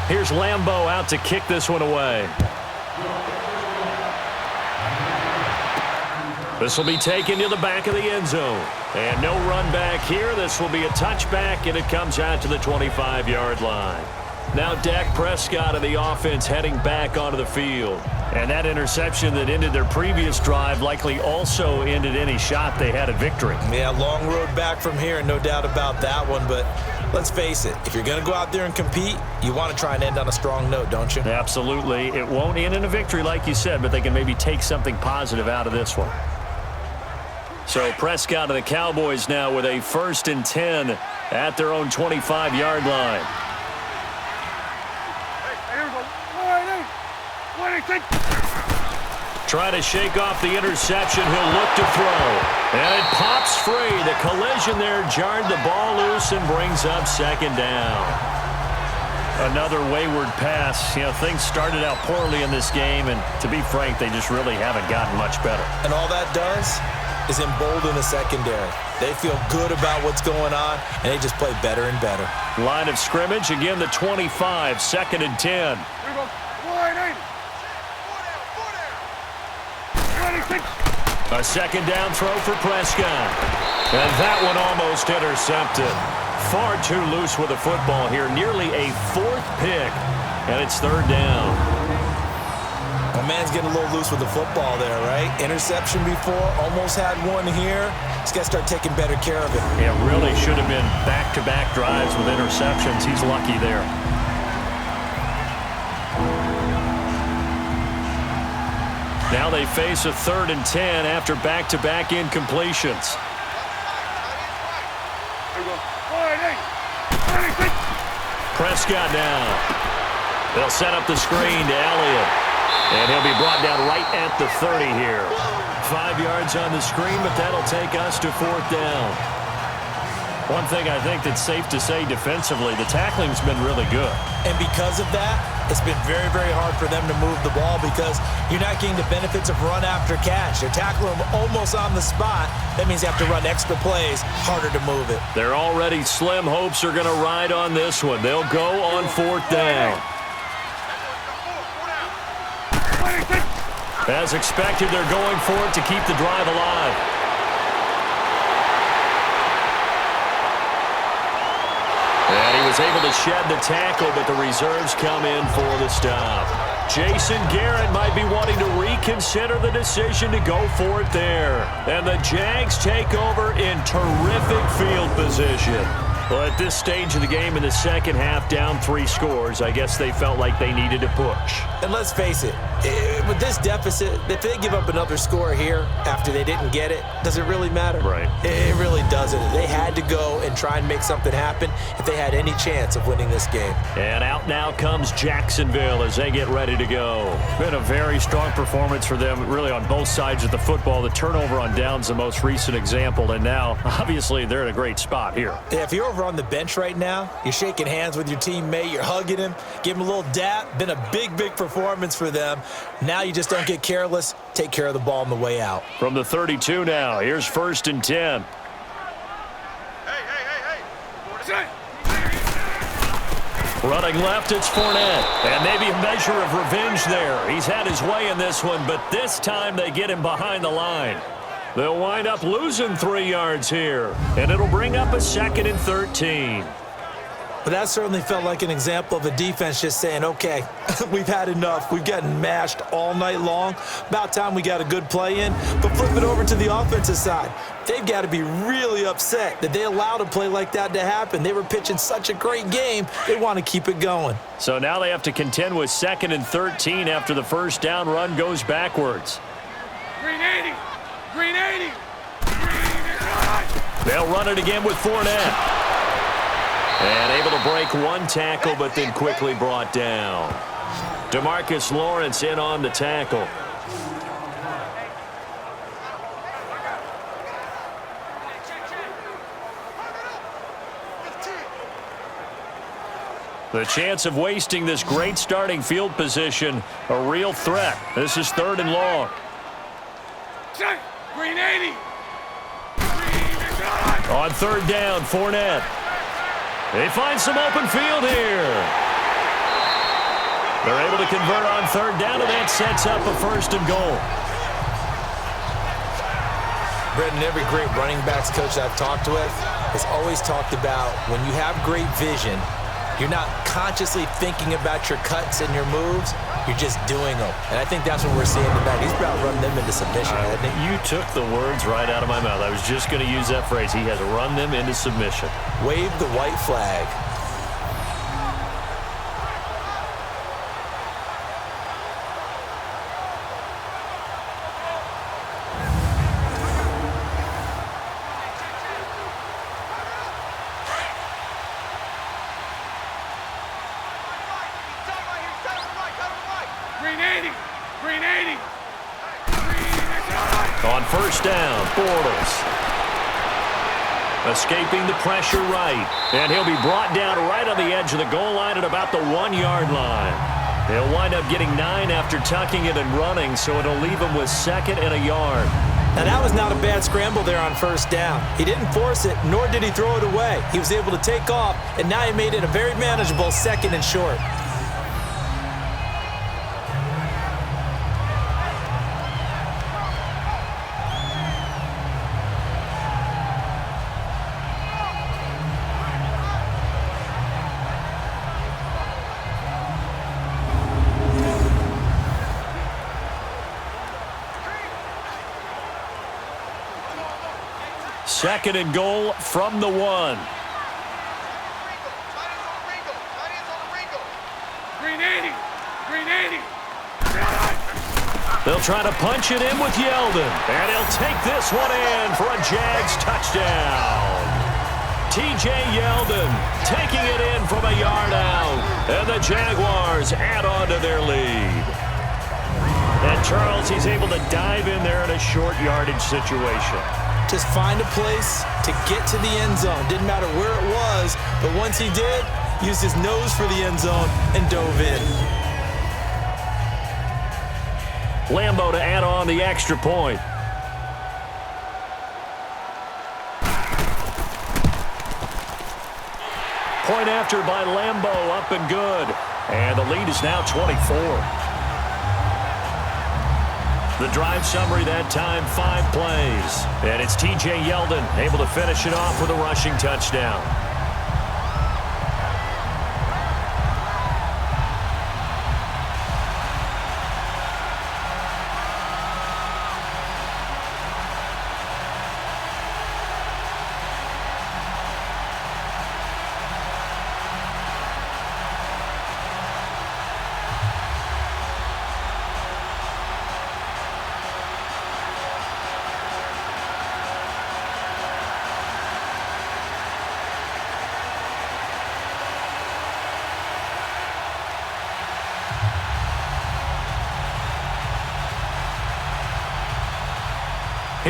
Here's Lambeau out to kick this one away. This will be taken to the back of the end zone. And no run back here. This will be a touchback, and it comes out to the 25-yard line. Now Dak Prescott of the offense heading back onto the field. And that interception that ended their previous drive likely also ended any shot they had at victory. Yeah, long road back from here, no doubt about that one. But let's face it, if you're going to go out there and compete, you want to try and end on a strong note, don't you? Absolutely. It won't end in a victory like you said, but they can maybe take something positive out of this one. So Prescott of the Cowboys now with a 1st and 10 at their own 25-yard line. Try to shake off the interception. He'll look to throw. And it pops free. The collision there jarred the ball loose and brings up 2nd down. Another wayward pass. You know, things started out poorly in this game, and to be frank, they just really haven't gotten much better. And all that does is embolden the secondary. They feel good about what's going on, and they just play better and better. Line of scrimmage, again the 25, 2nd and 10. A 2nd down throw for Prescott. And that one almost intercepted. Far too loose with the football here. Nearly a 4th pick. And it's 3rd down. My man's getting a little loose with the football there, right? Interception before, almost had one here. He's got to start taking better care of it. It really should have been back-to-back drives with interceptions. He's lucky there. Now they face a 3rd and 10 after back-to-back incompletions. Prescott now. They'll set up the screen to Elliott. And he'll be brought down right at the 30 here. 5 yards on the screen, but that'll take us to 4th down. One thing I think that's safe to say defensively, the tackling's been really good. And because of that, it's been very, very hard for them to move the ball because you're not getting the benefits of run after catch. They're tackling them almost on the spot. That means you have to run extra plays, harder to move it. Their already slim hopes are going to ride on this one. They'll go on 4th down. As expected, they're going for it to keep the drive alive. And he was able to shed the tackle, but the reserves come in for the stop. Jason Garrett might be wanting to reconsider the decision to go for it there. And the Jags take over in terrific field position. Well, at this stage of the game in the second half, down 3 scores, I guess they felt like they needed to push. And let's face it, with this deficit, if they give up another score here after they didn't get it, does it really matter? Right. It really doesn't. They had to go and try and make something happen if they had any chance of winning this game. And out now comes Jacksonville as they get ready to go. Been a very strong performance for them, really on both sides of the football. The turnover on downs, the most recent example, and now, obviously, they're in a great spot here. Yeah, if you're over on the bench right now, you're shaking hands with your teammate, you're hugging him, give him a little dap. Been a big performance for them. Now you just don't get careless. Take care of the ball on the way out. From the 32 now, here's 1st and 10. Set. Running left, it's Fournette. And maybe a measure of revenge there. He's had his way in this one, but this time they get him behind the line. They'll wind up losing 3 yards here, and it'll bring up a 2nd and 13. But that certainly felt like an example of a defense just saying, okay, we've had enough. We've gotten mashed all night long. About time we got a good play in. But flip it over to the offensive side. They've got to be really upset that they allowed a play like that to happen. They were pitching such a great game, they want to keep it going. So now they have to contend with 2nd and 13 after the first down run goes backwards. Green 80. Green 80. Green is on. They'll run it again with Fournette. And able to break 1 tackle, but then quickly brought down. DeMarcus Lawrence in on the tackle. The chance of wasting this great starting field position, a real threat. This is 3rd and long. Set. Green 80. Green is on. On 3rd down, Fournette. They find some open field here. They're able to convert on 3rd down, and that sets up a 1st and goal. Brendan, every great running backs coach I've talked with has always talked about when you have great vision, you're not consciously thinking about your cuts and your moves. You're just doing them. And I think that's what we're seeing tonight. He's about to run them into submission, hasn't he? You took the words right out of my mouth. I was just going to use that phrase. He has run them into submission. Wave the white flag. Green 80. Green 80. Green is on. On 1st down, Bortles. Escaping the pressure right. And he'll be brought down right on the edge of the goal line at about the 1-yard line. He'll wind up getting 9 after tucking it and running, so it'll leave him with 2nd and a yard. Now, that was not a bad scramble there on 1st down. He didn't force it, nor did he throw it away. He was able to take off, and now he made it a very manageable 2nd and short. Second and goal from the 1. Green 80. Green 80. They'll try to punch it in with Yeldon. And he'll take this one in for a Jags touchdown. T.J. Yeldon taking it in from a yard out. And the Jaguars add on to their lead. And Charles, he's able to dive in there in a short yardage situation. Just find a place to get to the end zone. Didn't matter where it was, but once he did, used his nose for the end zone and dove in. Lambo to add on the extra point. Point after by Lambo, up and good. And the lead is now 24. The drive summary that time, 5 plays. And it's T.J. Yeldon able to finish it off with a rushing touchdown.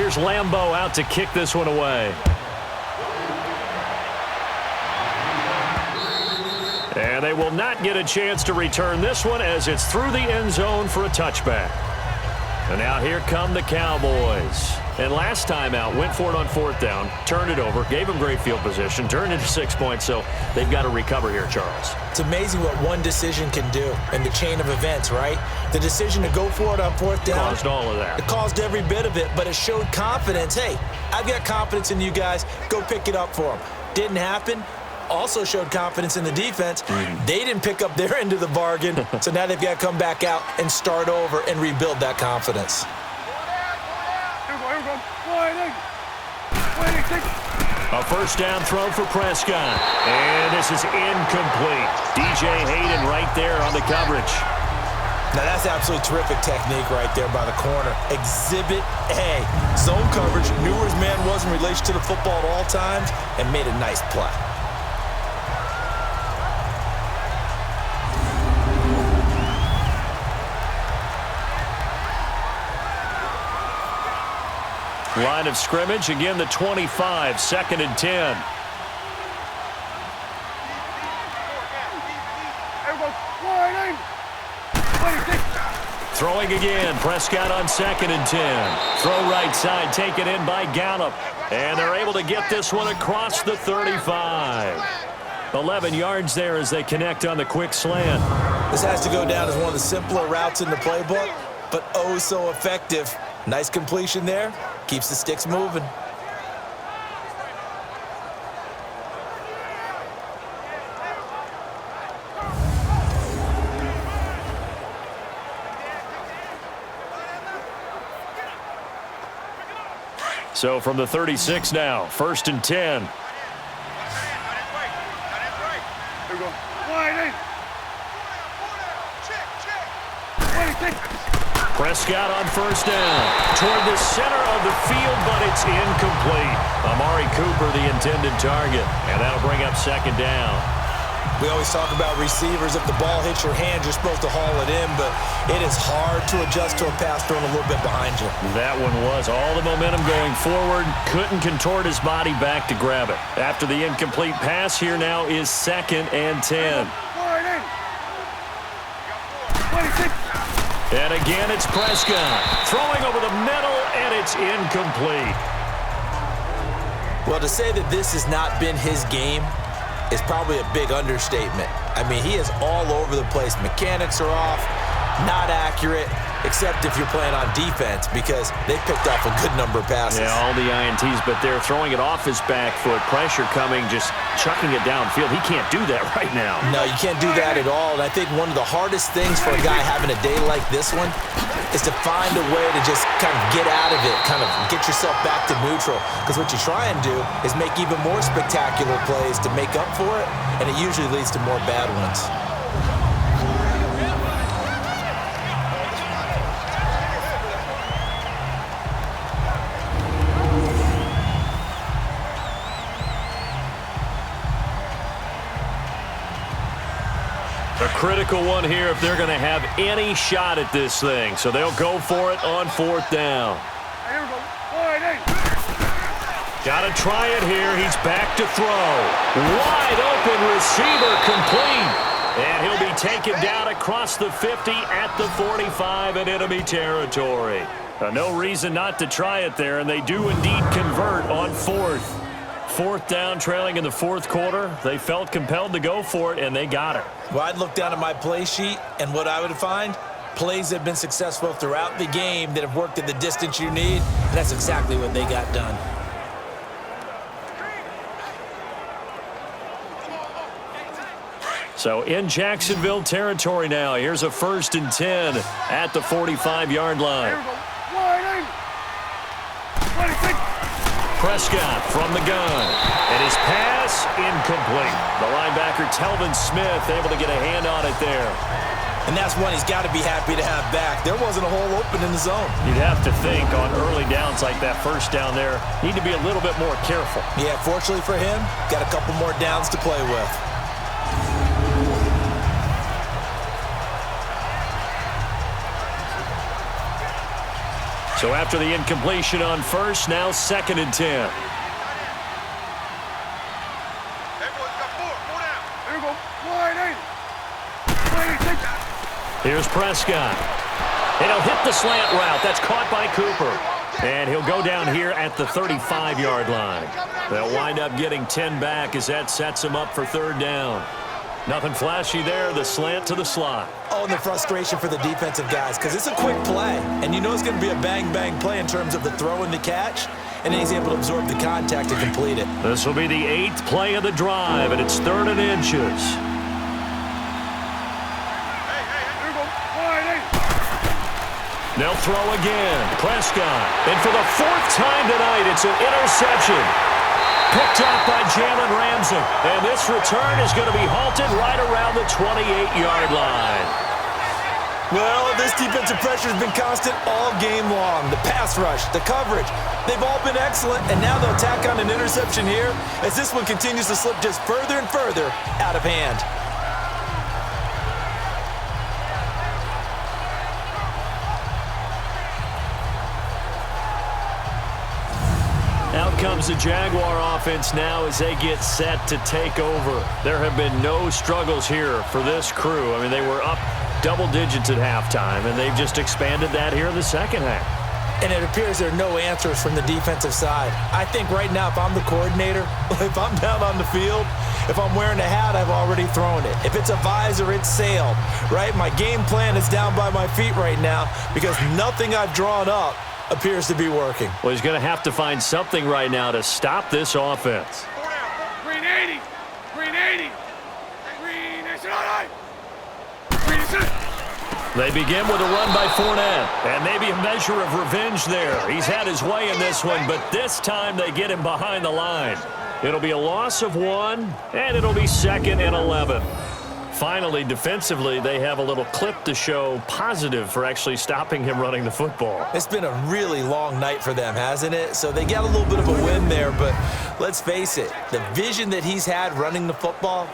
Here's Lambeau out to kick this one away. And they will not get a chance to return this one as it's through the end zone for a touchback. And now here come the Cowboys. And last time out, went for it on fourth down, turned it over, gave them great field position, turned into 6 points, so they've got to recover here, Charles. It's amazing what one decision can do in the chain of events, right? The decision to go for it on fourth down. Caused all of that. It caused every bit of it, but it showed confidence. Hey, I've got confidence in you guys. Go pick it up for them. Didn't happen. Also showed confidence in the defense. They didn't pick up their end of the bargain, so now they've got to come back out and start over and rebuild that confidence. A first down throw for Prescott. And this is incomplete. DJ Hayden right there on the coverage. Now that's absolutely terrific technique right there by the corner. Exhibit A. Zone coverage, knew where his man was in relation to the football at all times, and made a nice play. Line of scrimmage, again the 25, 2nd and 10. Throwing again, Prescott on 2nd and 10. Throw right side, taken in by Gallup. And they're able to get this one across the 35. 11 yards there as they connect on the quick slant. This has to go down as one of the simpler routes in the playbook, but oh so effective. Nice completion there. Keeps the sticks moving. So from the 36 now, 1st and 10. Prescott on first down. Toward the center of the field, but it's incomplete. Amari Cooper, the intended target. And that'll bring up 2nd down. We always talk about receivers. If the ball hits your hand, you're supposed to haul it in, but it is hard to adjust to a pass thrown a little bit behind you. That one was all the momentum going forward. Couldn't contort his body back to grab it. After the incomplete pass, here now is 2nd and 10. And again, it's Prescott. Throwing over the middle, and it's incomplete. Well, to say that this has not been his game is probably a big understatement. I mean, he is all over the place. Mechanics are off, not accurate, except if you're playing on defense, because they picked off a good number of passes. Yeah, all the INTs, but they're throwing it off his back foot. Pressure coming, just chucking it downfield. He can't do that right now. No, you can't do that at all. And I think one of the hardest things for a guy having a day like this one is to find a way to just kind of get out of it, kind of get yourself back to neutral. Because what you try and do is make even more spectacular plays to make up for it, and it usually leads to more bad ones. A critical one here if they're going to have any shot at this thing. So they'll go for it on 4th down. Got to try it here. He's back to throw. Wide open receiver complete. And he'll be taken down across the 50 at the 45 in enemy territory. No reason not to try it there, and they do indeed convert on 4th. 4th down, trailing in the 4th quarter. They felt compelled to go for it, and they got it. Well, I'd look down at my play sheet, and what I would find, plays that have been successful throughout the game that have worked at the distance you need, and that's exactly what they got done. So in Jacksonville territory now. Here's a 1st and 10 at the 45-yard line. Prescott from the gun. And his pass incomplete. The linebacker, Telvin Smith, able to get a hand on it there. And that's one he's got to be happy to have back. There wasn't a hole open in the zone. You'd have to think on early downs like that first down there, need to be a little bit more careful. Yeah, fortunately for him, got a couple more downs to play with. So after the incompletion on first, now 2nd and 10. Here's Prescott. And he'll hit the slant route. That's caught by Cooper. And he'll go down here at the 35-yard line. They'll wind up getting 10 back as that sets them up for 3rd down. Nothing flashy there. The slant to the slot. Oh, and the frustration for the defensive guys because it's a quick play. And you know it's going to be a bang-bang play in terms of the throw and the catch. And then he's able to absorb the contact and complete it. This will be the 8th play of the drive, and it's 3rd and inches. They'll throw again. Prescott. And for the 4th time tonight, it's an interception. Picked up by Jalen Ramsey. And this return is going to be halted right around the 28-yard line. Well, this defensive pressure has been constant all game long. The pass rush, the coverage, they've all been excellent. And now they'll tack on an interception here as this one continues to slip just further and further out of hand. Out comes the Jaguar offense now as they get set to take over. There have been no struggles here for this crew. I mean, they were up double digits at halftime, and they've just expanded that here in the second half. And it appears there are no answers from the defensive side. I think right now, if I'm the coordinator, if I'm down on the field, if I'm wearing a hat, I've already thrown it. If it's a visor, it's sailed, right? My game plan is down by my feet right now because nothing I've drawn up appears to be working. Well, he's going to have to find something right now to stop this offense. Green 80. Green 80. Green 80. Green 80. They begin with a run by Fournette. And maybe a measure of revenge there. He's had his way in this one, but this time they get him behind the line. It'll be a loss of 1, and it'll be 2nd and 11. Finally, defensively, they have a little clip to show positive for actually stopping him running the football. It's been a really long night for them, hasn't it? So they got a little bit of a win there, but let's face it, the vision that he's had running the football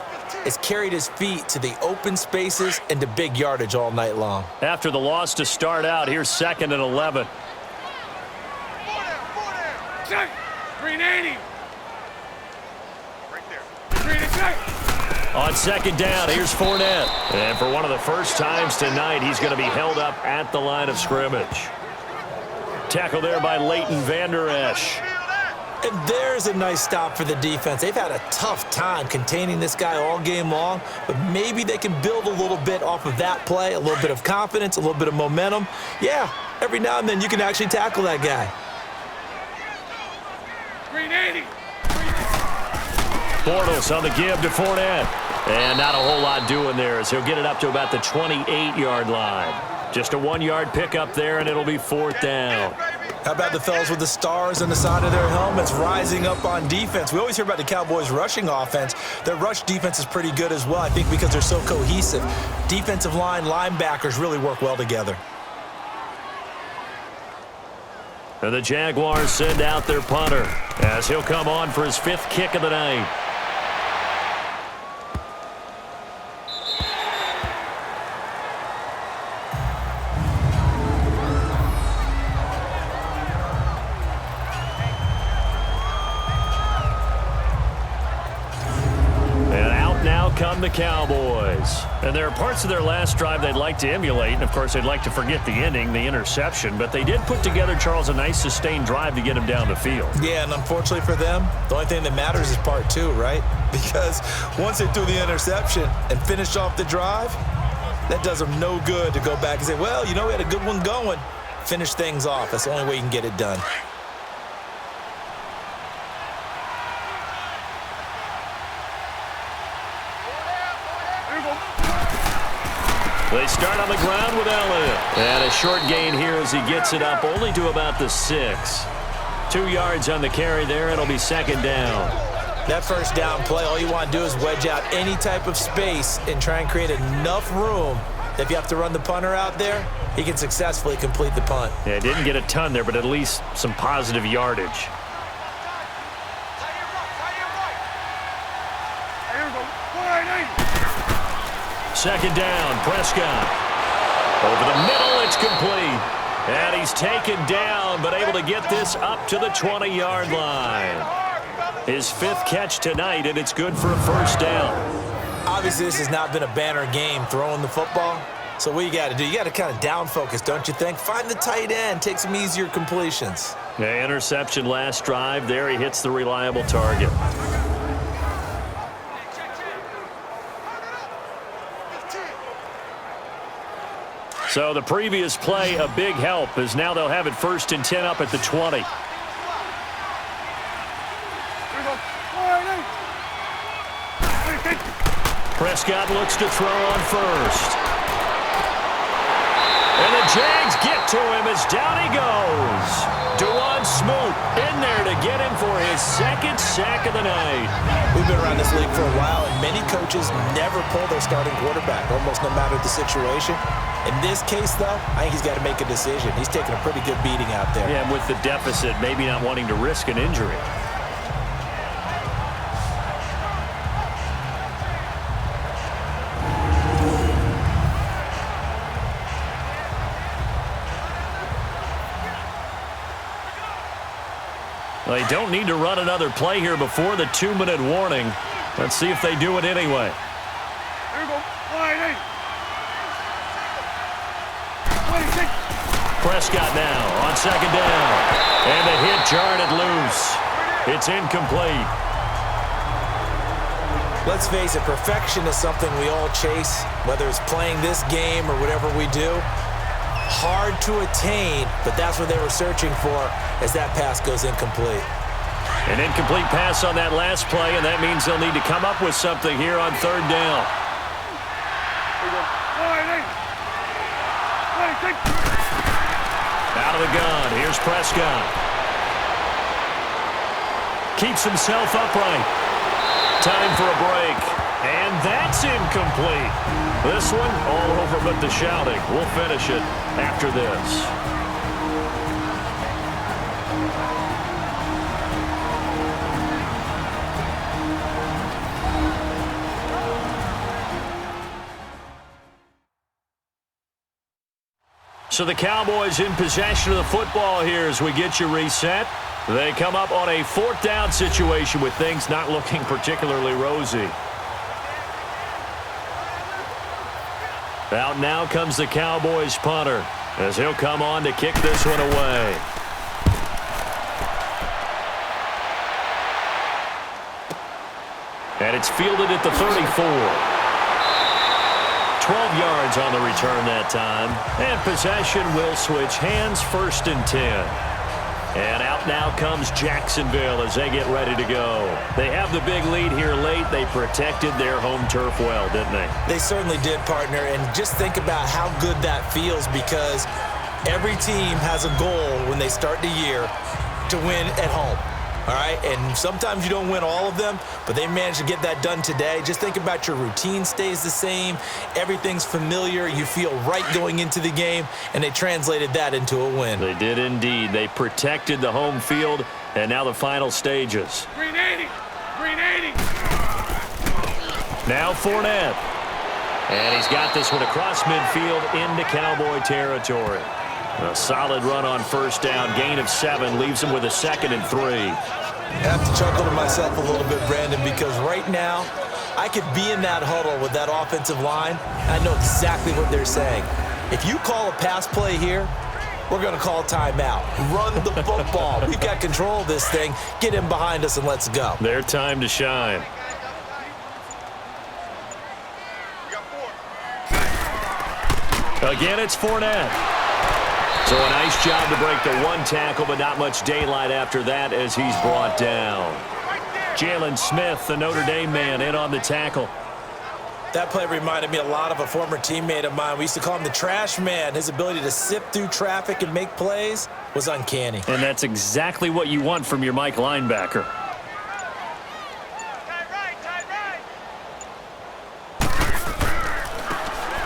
has carried his feet to the open spaces and to big yardage all night long. After the loss to start out, here's 2nd and 11. Green 80. Right there. Green 80. On 2nd down, here's Fournette. And for one of the first times tonight, he's going to be held up at the line of scrimmage. Tackle there by Leighton Vander Esch. And there's a nice stop for the defense. They've had a tough time containing this guy all game long, but maybe they can build a little bit off of that play, a little bit of confidence, a little bit of momentum. Yeah, every now and then you can actually tackle that guy. Green 80. Bortles on the give to Fournette. And not a whole lot doing there as he'll get it up to about the 28-yard line. Just a 1-yard pickup there, and it'll be 4th down. How about the fellas with the stars on the side of their helmets rising up on defense? We always hear about the Cowboys' rushing offense. Their rush defense is pretty good as well, I think, because they're so cohesive. Defensive line, linebackers really work well together. And the Jaguars send out their punter as he'll come on for his 5th kick of the night. Come the Cowboys. And there are parts of their last drive they'd like to emulate. And, of course, they'd like to forget the ending, the interception. But they did put together, Charles, a nice sustained drive to get him down the field. Yeah, and unfortunately for them, the only thing that matters is part 2, right? Because once they threw the interception and finished off the drive, that does them no good to go back and say, well, you know, we had a good one going. Finish things off. That's the only way you can get it done. They start on the ground with Elliott. And a short gain here as he gets it up only to about the 6. 2 yards on the carry there. It'll be 2nd down. That first down play, all you want to do is wedge out any type of space and try and create enough room that if you have to run the punter out there, he can successfully complete the punt. Yeah, didn't get a ton there, but at least some positive yardage. Second down, Prescott. Over the middle, it's complete. And he's taken down, but able to get this up to the 20-yard line. His 5th catch tonight, and it's good for a first down. Obviously, this has not been a banner game throwing the football. So what you got to do, you got to kind of down focus, don't you think? Find the tight end, take some easier completions. Yeah, interception last drive. There he hits the reliable target. So the previous play, a big help, as now they'll have it 1st and 10 up at the 20. Prescott looks to throw on first. And the Jags get to him as down he goes. Dewan Smoot in there to get him for his 2nd sack of the night. We've been around this league for a while, and many coaches never pull their starting quarterback, almost no matter the situation. In this case, though, I think he's got to make a decision. He's taking a pretty good beating out there. Yeah, and with the deficit, maybe not wanting to risk an injury. They don't need to run another play here before the 2-minute warning. Let's see if they do it anyway. Here we go. Prescott now on 2nd down. And the hit jarred it loose. It's incomplete. Let's face it, perfection is something we all chase, whether it's playing this game or whatever we do. Hard to attain, but that's what they were searching for as that pass goes incomplete. An incomplete pass on that last play, and that means they'll need to come up with something here on 3rd down. Out of the gun, here's Prescott. Keeps himself upright. Time for a break. And that's incomplete. This one all over but the shouting. We'll finish it after this. So the Cowboys in possession of the football here as we get you reset. They come up on a 4th down situation with things not looking particularly rosy. Out now comes the Cowboys punter as he'll come on to kick this one away. And it's fielded at the 34. 12 yards on the return that time. And possession will switch hands, 1st and 10. And out now comes Jacksonville as they get ready to go. They have the big lead here late. They protected their home turf well, didn't they? They certainly did, partner. And just think about how good that feels, because every team has a goal when they start the year to win at home. All right, and sometimes you don't win all of them, but they managed to get that done today. Just think about your routine stays the same. Everything's familiar. You feel right going into the game, and they translated that into a win. They did indeed. They protected the home field, and now the final stages. Green 80. Green 80. Now Fournette. And he's got this one across midfield into Cowboy territory. A solid run on 1st down, gain of 7, leaves him with a 2nd and 3. I have to chuckle to myself a little bit, Brandon, because right now I could be in that huddle with that offensive line. I know exactly what they're saying. If you call a pass play here, we're going to call timeout. Run the football. We've got control of this thing. Get him behind us and let's go. Their time to shine. Again, it's Fournette. So a nice job to break the 1 tackle, but not much daylight after that as he's brought down. Jalen Smith, the Notre Dame man, in on the tackle. That play reminded me a lot of a former teammate of mine. We used to call him the trash man. His ability to sift through traffic and make plays was uncanny. And that's exactly what you want from your Mike linebacker.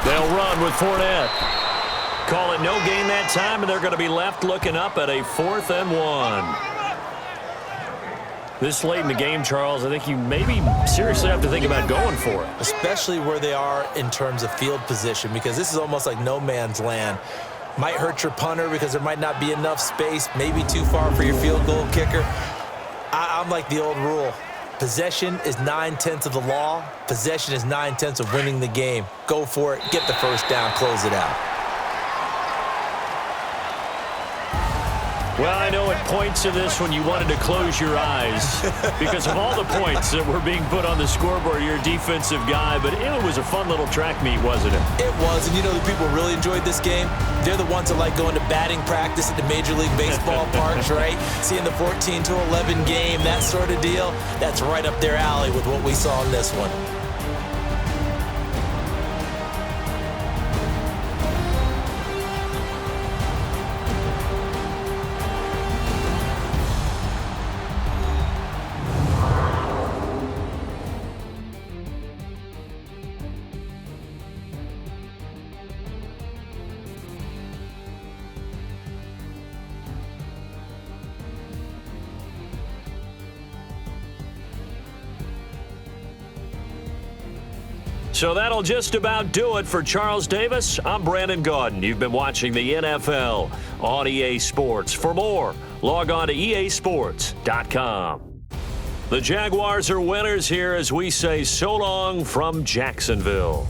They'll run with Fournette. Call it no gain that time, and they're going to be left looking up at a 4th and 1. This late in the game, Charles, I think you maybe seriously have to think about going for it. Especially where they are in terms of field position, because this is almost like no man's land. Might hurt your punter because there might not be enough space, maybe too far for your field goal kicker. I'm like the old rule. Possession is 9/10 of the law. Possession is 9/10 of winning the game. Go for it. Get the first down. Close it out. Well, I know at points in this when you wanted to close your eyes because of all the points that were being put on the scoreboard. You're a defensive guy, but it was a fun little track meet, wasn't it? It was, and you know the people who really enjoyed this game? They're the ones that like going to batting practice at the Major League Baseball parks, right? Seeing the 14-11 game, that sort of deal, that's right up their alley with what we saw in this one. So that'll just about do it for Charles Davis. I'm Brandon Gaudin. You've been watching the NFL on EA Sports. For more, log on to easports.com. The Jaguars are winners here as we say so long from Jacksonville.